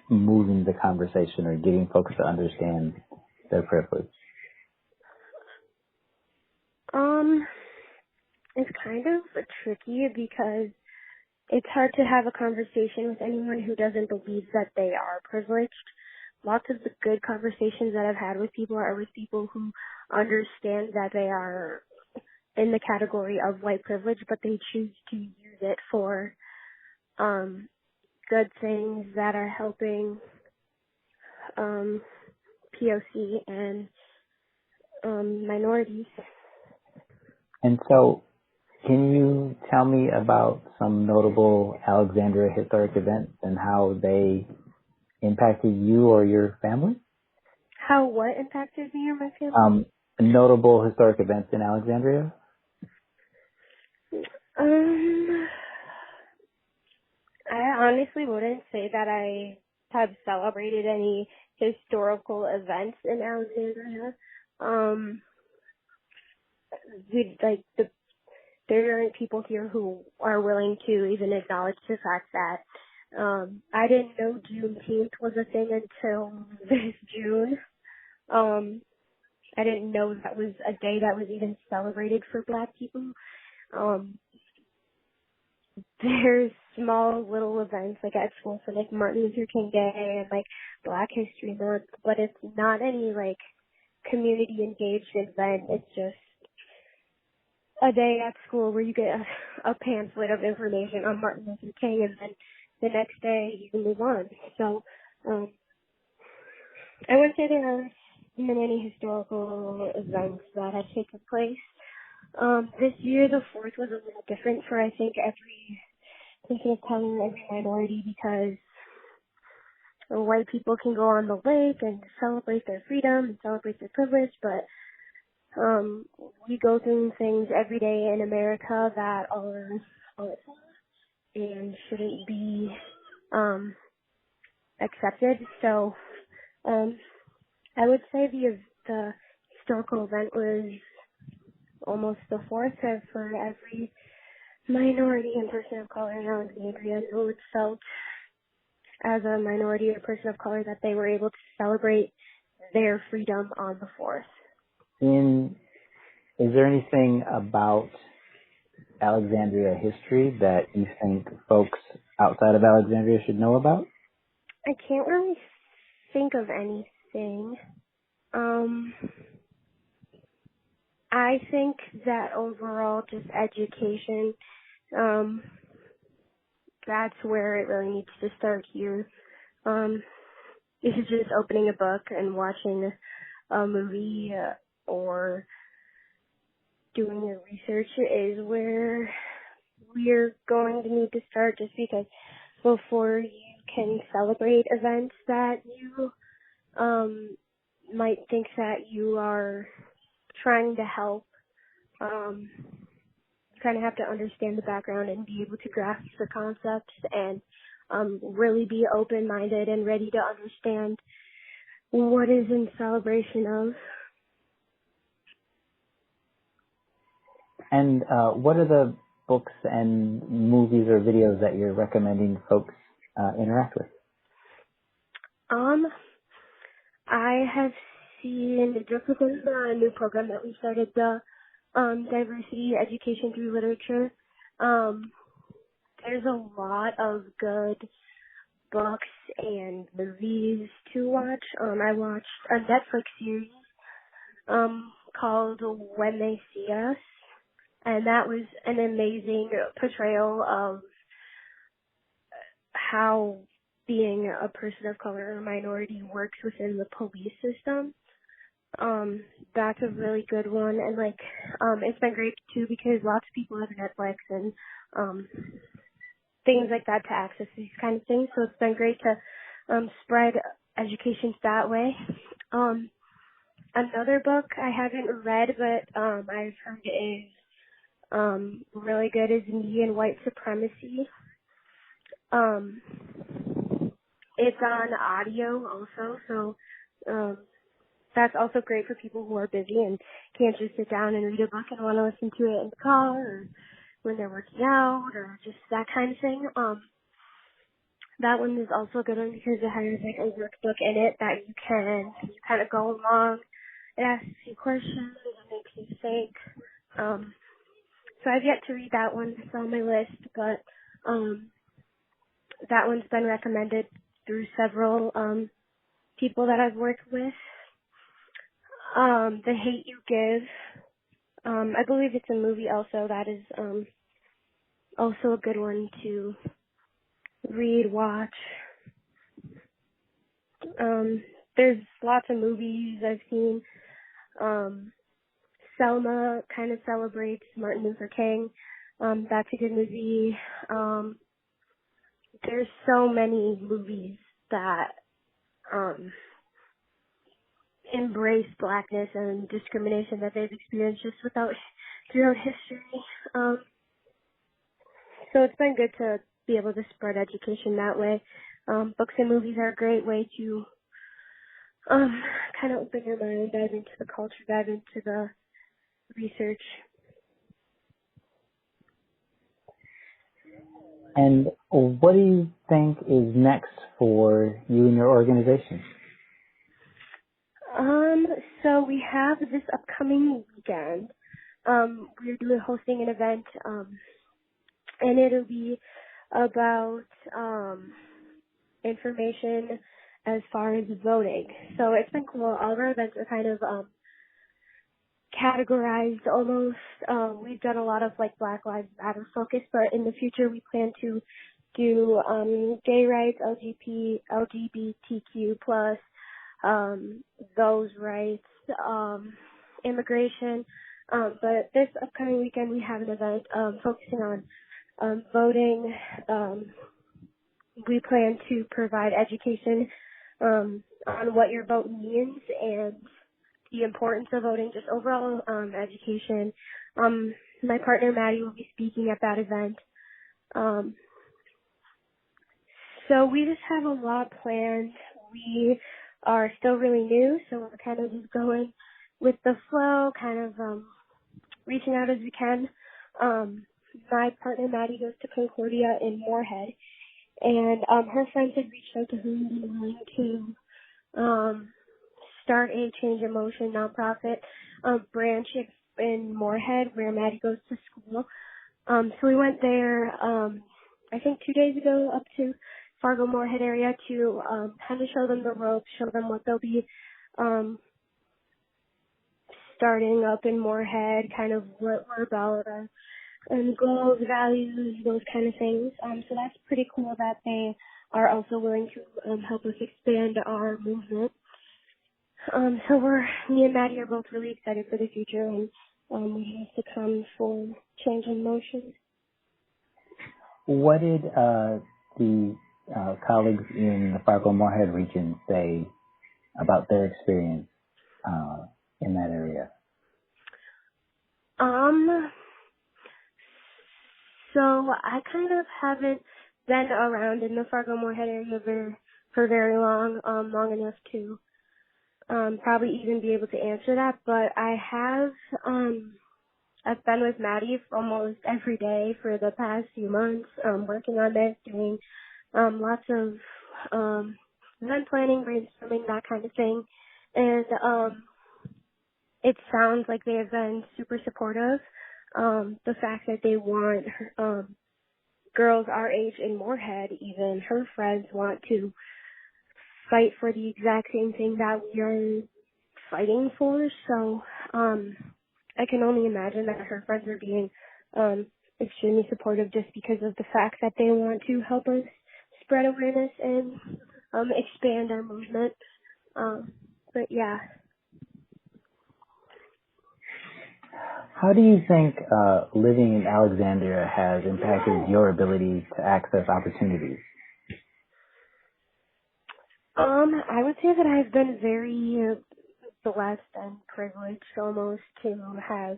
Speaker 1: moving the conversation or getting folks to understand their privilege?
Speaker 2: It's kind of tricky because it's hard to have a conversation with anyone who doesn't believe that they are privileged. Lots of the good conversations that I've had with people are with people who understand that they are in the category of white privilege, but they choose to use it for good things that are helping POC and minorities.
Speaker 1: And so, can you tell me about some notable Alexandria historic events and how they impacted you or your family?
Speaker 2: How what impacted me or my family?
Speaker 1: Notable historic events in Alexandria?
Speaker 2: I honestly wouldn't say that I have celebrated any historical events in Alexandria. There aren't people here who are willing to even acknowledge the fact that I didn't know Juneteenth was a thing until this June. I didn't know that was a day that was even celebrated for Black people. There's small little events like at school for like Martin Luther King Day and like Black History Month, but it's not any like community engaged event. It's just a day at school where you get a pamphlet of information on Martin Luther King, and then the next day you can move on. So I wouldn't say there are many historical events that have taken place. This year the 4th was a little different for I think every person of color, every minority, because white people can go on the lake and celebrate their freedom and celebrate their privilege, but we go through things every day in America that are and shouldn't be accepted. So I would say the historical event was almost the 4th for every minority and person of color in Alexandria who it felt as a minority or person of color that they were able to celebrate their freedom on the 4th.
Speaker 1: Is there anything about Alexandria history that you think folks outside of Alexandria should know about?
Speaker 2: I can't really think of anything. I think that overall just education, that's where it really needs to start here. This is just opening a book and watching a movie or doing your research is where we're going to need to start, just because before you can celebrate events that you might think that you are trying to help, you kind of have to understand the background and be able to grasp the concepts and really be open-minded and ready to understand what is in celebration of.
Speaker 1: And what are the books and movies or videos that you're recommending folks interact with?
Speaker 2: I have seen, just because of the new program that we started, the diversity education through literature, there's a lot of good books and movies to watch. I watched a Netflix series called When They See Us, and that was an amazing portrayal of how being a person of color or a minority works within the police system. That's a really good one, and it's been great too because lots of people have Netflix and things like that to access these kind of things. So it's been great to spread education that way. Another book I haven't read, but I've heard is really good is Niki and White Supremacy. It's on audio also, so that's also great for people who are busy and can't just sit down and read a book and want to listen to it in the car or when they're working out or just that kind of thing. That one is also a good one because it has a workbook in it that you kind of go along. It asks you questions, it makes you think. So I've yet to read that one. It's on my list, but that one's been recommended through several people that I've worked with. The Hate You Give. I believe it's a movie also. That is also a good one to read, watch. There's lots of movies I've seen. Selma kind of celebrates Martin Luther King. That's a good movie. There's so many movies that embrace blackness and discrimination that they've experienced just throughout history. So it's been good to be able to spread education that way. Books and movies are a great way to kind of open your mind, dive into the culture, dive into the research.
Speaker 1: And what do you think is next for you and your organization?
Speaker 2: So we have this upcoming weekend. We're hosting an event, and it'll be about information as far as voting. So it's been cool. All of our events are kind of categorized almost. We've done a lot of like Black Lives Matter focus, but in the future we plan to do gay rights, LGBTQ plus, those rights, immigration. But this upcoming weekend we have an event focusing on voting. We plan to provide education on what your vote means and the importance of voting, just overall education. My partner Maddie will be speaking at that event. So we just have a lot planned. We are still really new, so we're kind of just going with the flow, kind of reaching out as we can. My partner Maddie goes to Concordia in Moorhead, and her friends had reached out to her and been willing to start a Change in Motion nonprofit branch in Moorhead where Maddie goes to school. So we went there, I think 2 days ago, up to Fargo Moorhead area to kind of show them the ropes, show them what they'll be starting up in Moorhead, kind of what we're about, and goals, values, those kind of things. So that's pretty cool that they are also willing to help us expand our movement. So me and Maddie are both really excited for the future, and we have to come for Change in Motion.
Speaker 1: What did the colleagues in the Fargo-Moorhead region say about their experience in that area?
Speaker 2: So I kind of haven't been around in the Fargo-Moorhead area for very long enough to probably even be able to answer that, but I have, I've been with Maddie for almost every day for the past few months, working on this, doing lots of event planning, brainstorming, that kind of thing, and it sounds like they have been super supportive. The fact that they want girls our age in Moorhead, even her friends, want to fight for the exact same thing that we are fighting for. So I can only imagine that her friends are being extremely supportive just because of the fact that they want to help us spread awareness and expand our movement. But yeah.
Speaker 1: How do you think living in Alexandria has impacted your ability to access opportunities?
Speaker 2: I would say that I've been very blessed and privileged almost to have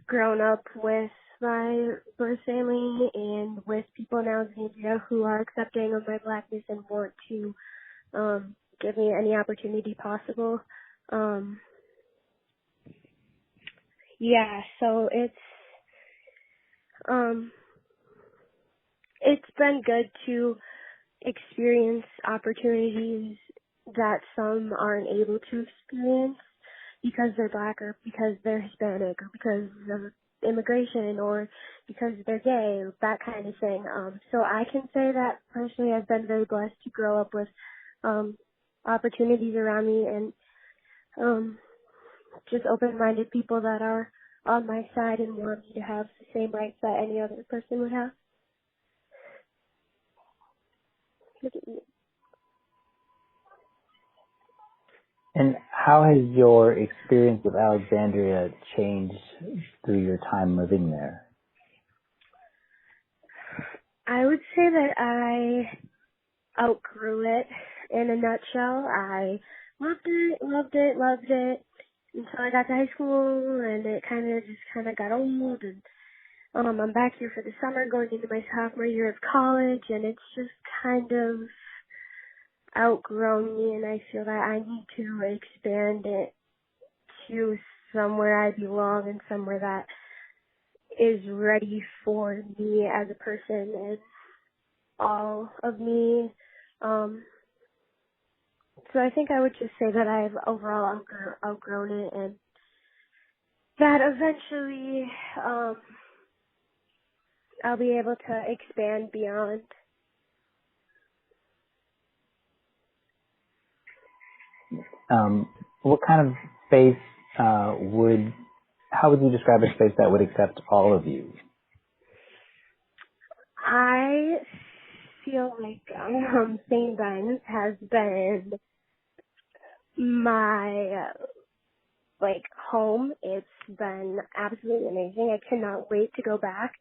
Speaker 2: grown up with my birth family and with people in Alexandria who are accepting of my blackness and want to give me any opportunity possible. Yeah, so it's been good to experience opportunities that some aren't able to experience because they're black or because they're Hispanic or because of immigration or because they're gay, that kind of thing. So I can say that personally I've been very blessed to grow up with opportunities around me and just open-minded people that are on my side and want me to have the same rights that any other person would have. Look at you.
Speaker 1: And how has your experience with Alexandria changed through your time living there?
Speaker 2: I would say that I outgrew it in a nutshell. I loved it until I got to high school, and it kind of got old, and I'm back here for the summer going into my sophomore year of college, and it's just kind of outgrown me, and I feel that I need to expand it to somewhere I belong and somewhere that is ready for me as a person and all of me. So I think I would just say that I've overall outgrown it, and that eventually I'll be able to expand beyond.
Speaker 1: What kind of space how would you describe a space that would accept all of you?
Speaker 2: I feel like St. Ben's has been my home. It's been absolutely amazing. I cannot wait to go back.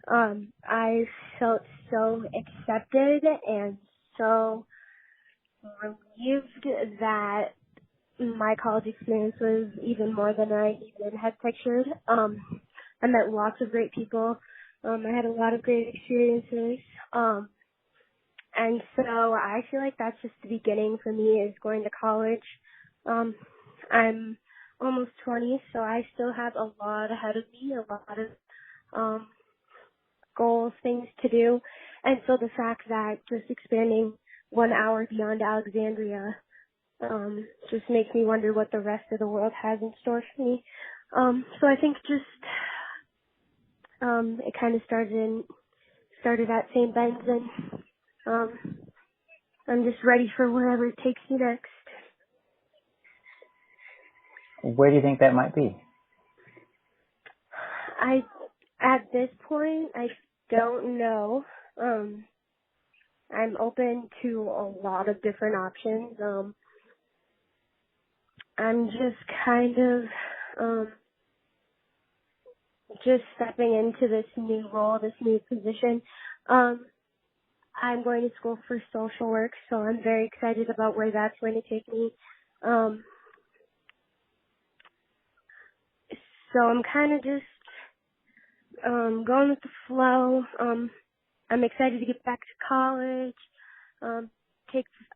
Speaker 2: I felt so accepted and so relieved that my college experience was even more than I even had pictured. I met lots of great people. I had a lot of great experiences. And so I feel like that's just the beginning for me, is going to college. I'm almost 20, so I still have a lot ahead of me, a lot of goals, things to do. And so the fact that just expanding 1 hour beyond Alexandria just makes me wonder what the rest of the world has in store for me. So I think just it kind of started at St. Ben's, and I'm just ready for wherever it takes me next.
Speaker 1: Where do you think that might be?
Speaker 2: At this point, I don't know. I'm open to a lot of different options. I'm just kind of just stepping into this new role, this new position. I'm going to school for social work, so I'm very excited about where that's going to take me. So I'm kind of just going with the flow. I'm excited to get back to college.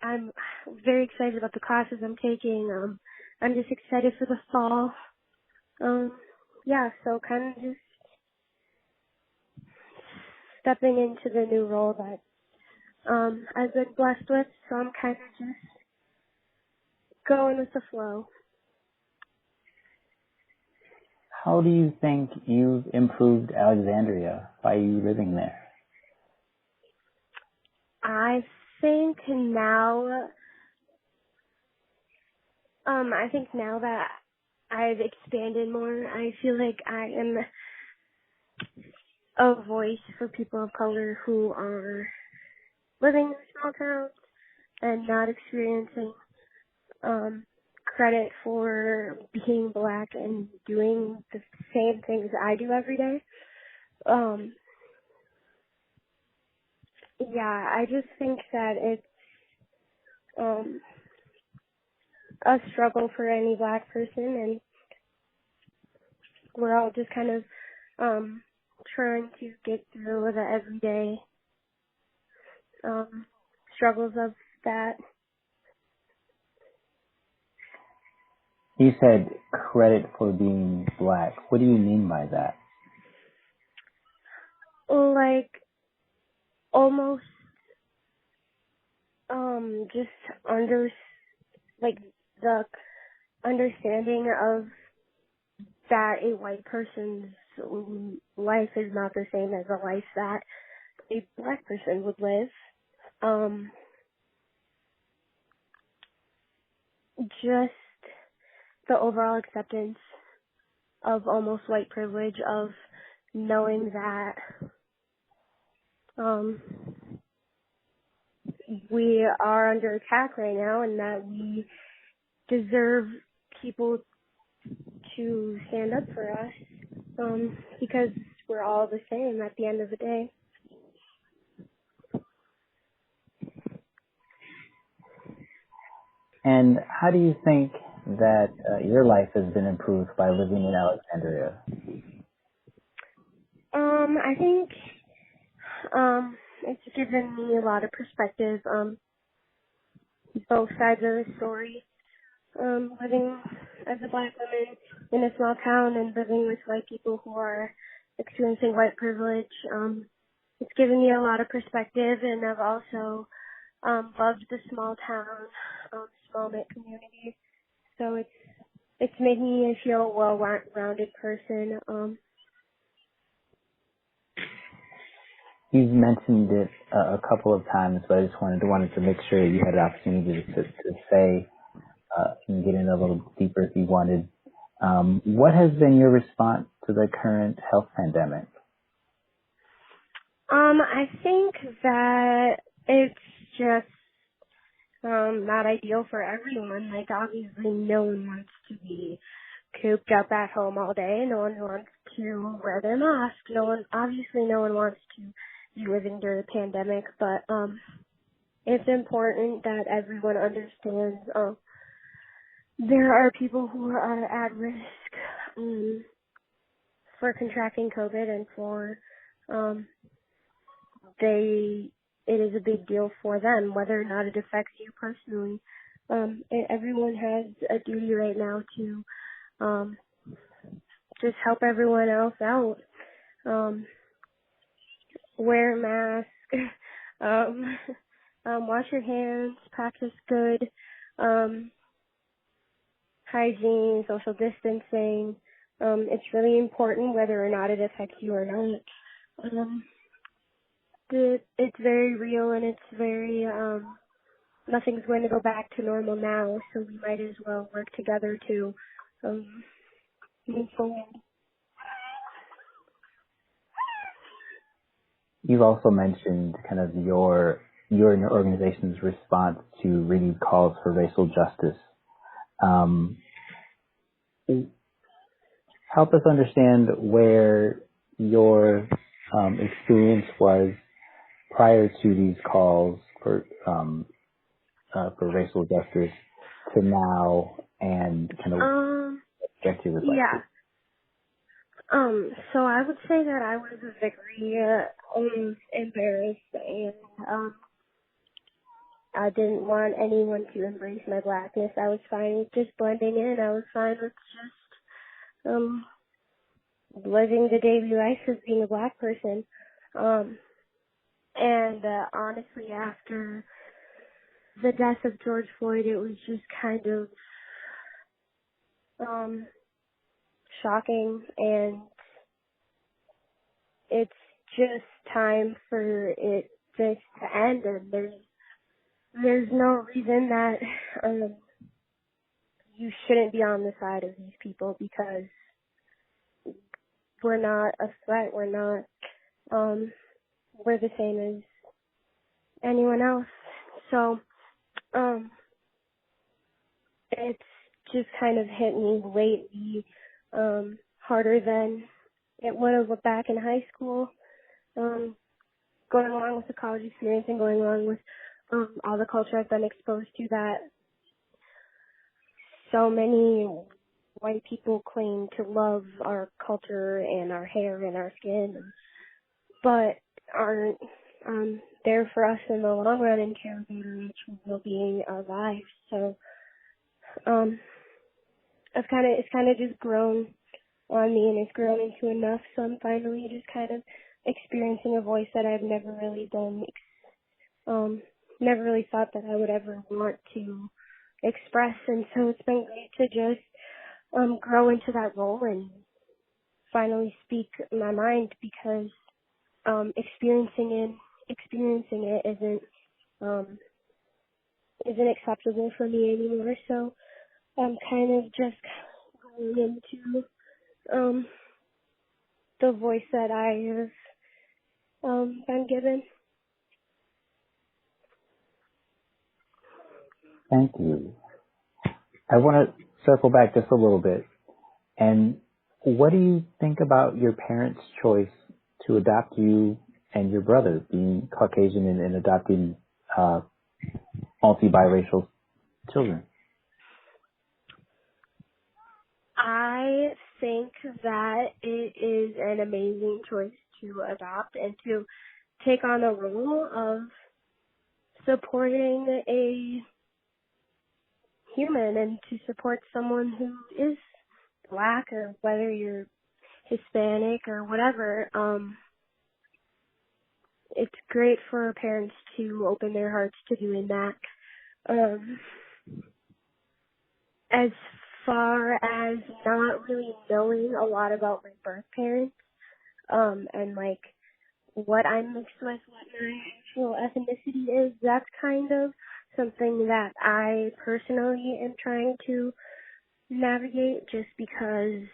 Speaker 2: I'm very excited about the classes I'm taking. I'm just excited for the fall. So kind of just stepping into the new role that I've been blessed with. So I'm kind of just going with the flow.
Speaker 1: How do you think you've improved Alexandria by you living there?
Speaker 2: I think now that I've expanded more, I feel like I am a voice for people of color who are living in small towns and not experiencing credit for being Black and doing the same things I do every day. I just think that it's a struggle for any Black person, and we're all just kind of trying to get through the everyday struggles of that.
Speaker 1: You said credit for being Black. What do you mean by that?
Speaker 2: Like, almost just the understanding of that a white person's life is not the same as a life that a Black person would live. Just the overall acceptance of almost white privilege, of knowing that we are under attack right now, and that we deserve people to stand up for us, because we're all the same at the end of the day.
Speaker 1: And how do you think that your life has been improved by living in Alexandria?
Speaker 2: I think it's given me a lot of perspective, both sides of the story. Living as a Black woman in a small town and living with white people who are experiencing white privilege, it's given me a lot of perspective, and I've also loved the small town, small knit community. So it's made me feel a well-rounded person.
Speaker 1: You've mentioned it a couple of times, but I just wanted to make sure you had an opportunity to say and get in a little deeper if you wanted. What has been your response to the current health pandemic?
Speaker 2: I think that it's just not ideal for everyone. Like, obviously no one wants to be cooped up at home all day. No one wants to wear their mask. No one wants to be living through the pandemic, but it's important that everyone understands there are people who are at risk for contracting COVID, and for it is a big deal for them, whether or not it affects you personally. Everyone has a duty right now to just help everyone else out. Wear a mask, wash your hands, practice good hygiene, social distancing. It's really important whether or not it affects you or not. It's very real, and it's very, nothing's going to go back to normal now, so we might as well work together to move forward.
Speaker 1: You've also mentioned kind of your and your organization's response to renewed calls for racial justice. Help us understand where your experience was prior to these calls for racial justice to now, and kind of object your reflection.
Speaker 2: Yeah. So I would say that I was very embarrassed, and I didn't want anyone to embrace my Blackness. I was fine with just blending in. I was fine with just living the daily life of being a Black person. And honestly, after the death of George Floyd, it was just kind of shocking, and it's just time for it just to end, and there's no reason that you shouldn't be on the side of these people, because we're not a threat. We're not we're the same as anyone else. So it's just kind of hit me lately harder than it would have back in high school, going along with the college experience and going along with all the culture I've been exposed to, that so many white people claim to love our culture and our hair and our skin, but aren't there for us in the long run and care about our actual well-being, our lives. So it's kind of just grown on me, and it's grown into enough, so I'm finally just kind of experiencing a voice that I've never really never really thought that I would ever want to express. And so it's been great to just grow into that role and finally speak my mind, because experiencing it isn't acceptable for me anymore. So I'm kind of just going into the voice that I have been given.
Speaker 1: Thank you. I want to circle back just a little bit. And what do you think about your parents' choice to adopt you and your brother, being Caucasian and adopting multi-biracial children?
Speaker 2: I think that it is an amazing choice to adopt and to take on the role of supporting a human and to support someone who is Black or whether you're Hispanic or whatever. It's great for parents to open their hearts to doing that. As far as not really knowing a lot about my birth parents, and like what I'm mixed with, what my actual ethnicity is, that's kind of something that I personally am trying to navigate just because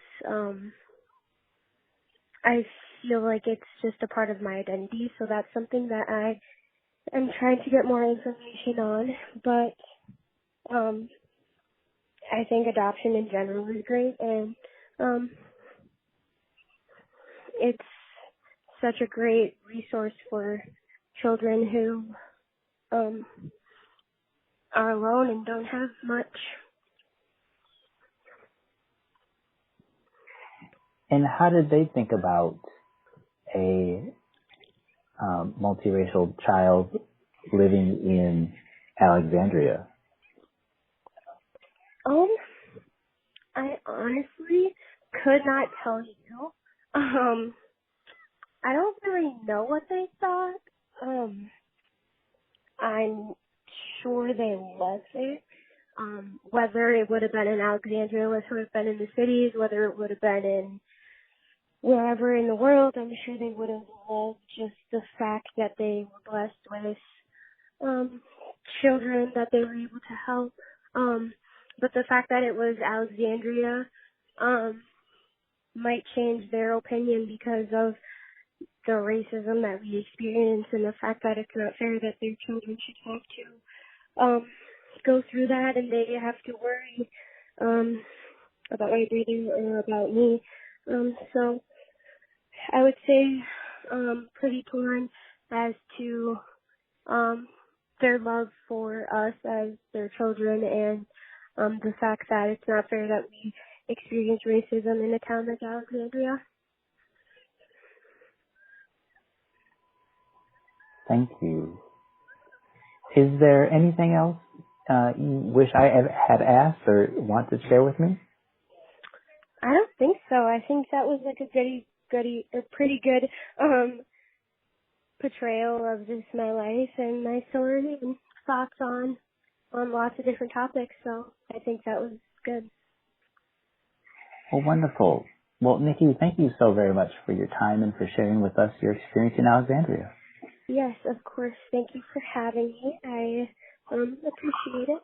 Speaker 2: I feel like it's just a part of my identity, so that's something that I am trying to get more information on, but I think adoption in general is great, and it's such a great resource for children who are alone and don't have much.
Speaker 1: And how did they think about a multiracial child living in Alexandria?
Speaker 2: I honestly could not tell you. I don't really know what they thought. I'm sure they loved it. Whether it would have been in Alexandria, whether it would have been in the cities, whether it would have been in wherever in the world, I'm sure they would have loved just the fact that they were blessed with children that they were able to help. But the fact that it was Alexandria might change their opinion because of the racism that we experience and the fact that it's not fair that their children should have to go through that and they have to worry about my brother or about me. So I would say pretty torn as to their love for us as their children and the fact that it's not fair that we experience racism in a town like Alexandria.
Speaker 1: Thank you. Is there anything else you wish I had asked or want to share with me?
Speaker 2: I don't think so. I think that was like a pretty good portrayal of just my life and my story and thoughts on lots of different topics. So I think that was good.
Speaker 1: Well, wonderful. Well, Niki, thank you so very much for your time and for sharing with us your experience in Alexandria.
Speaker 2: Yes, of course. Thank you for having me. I appreciate it.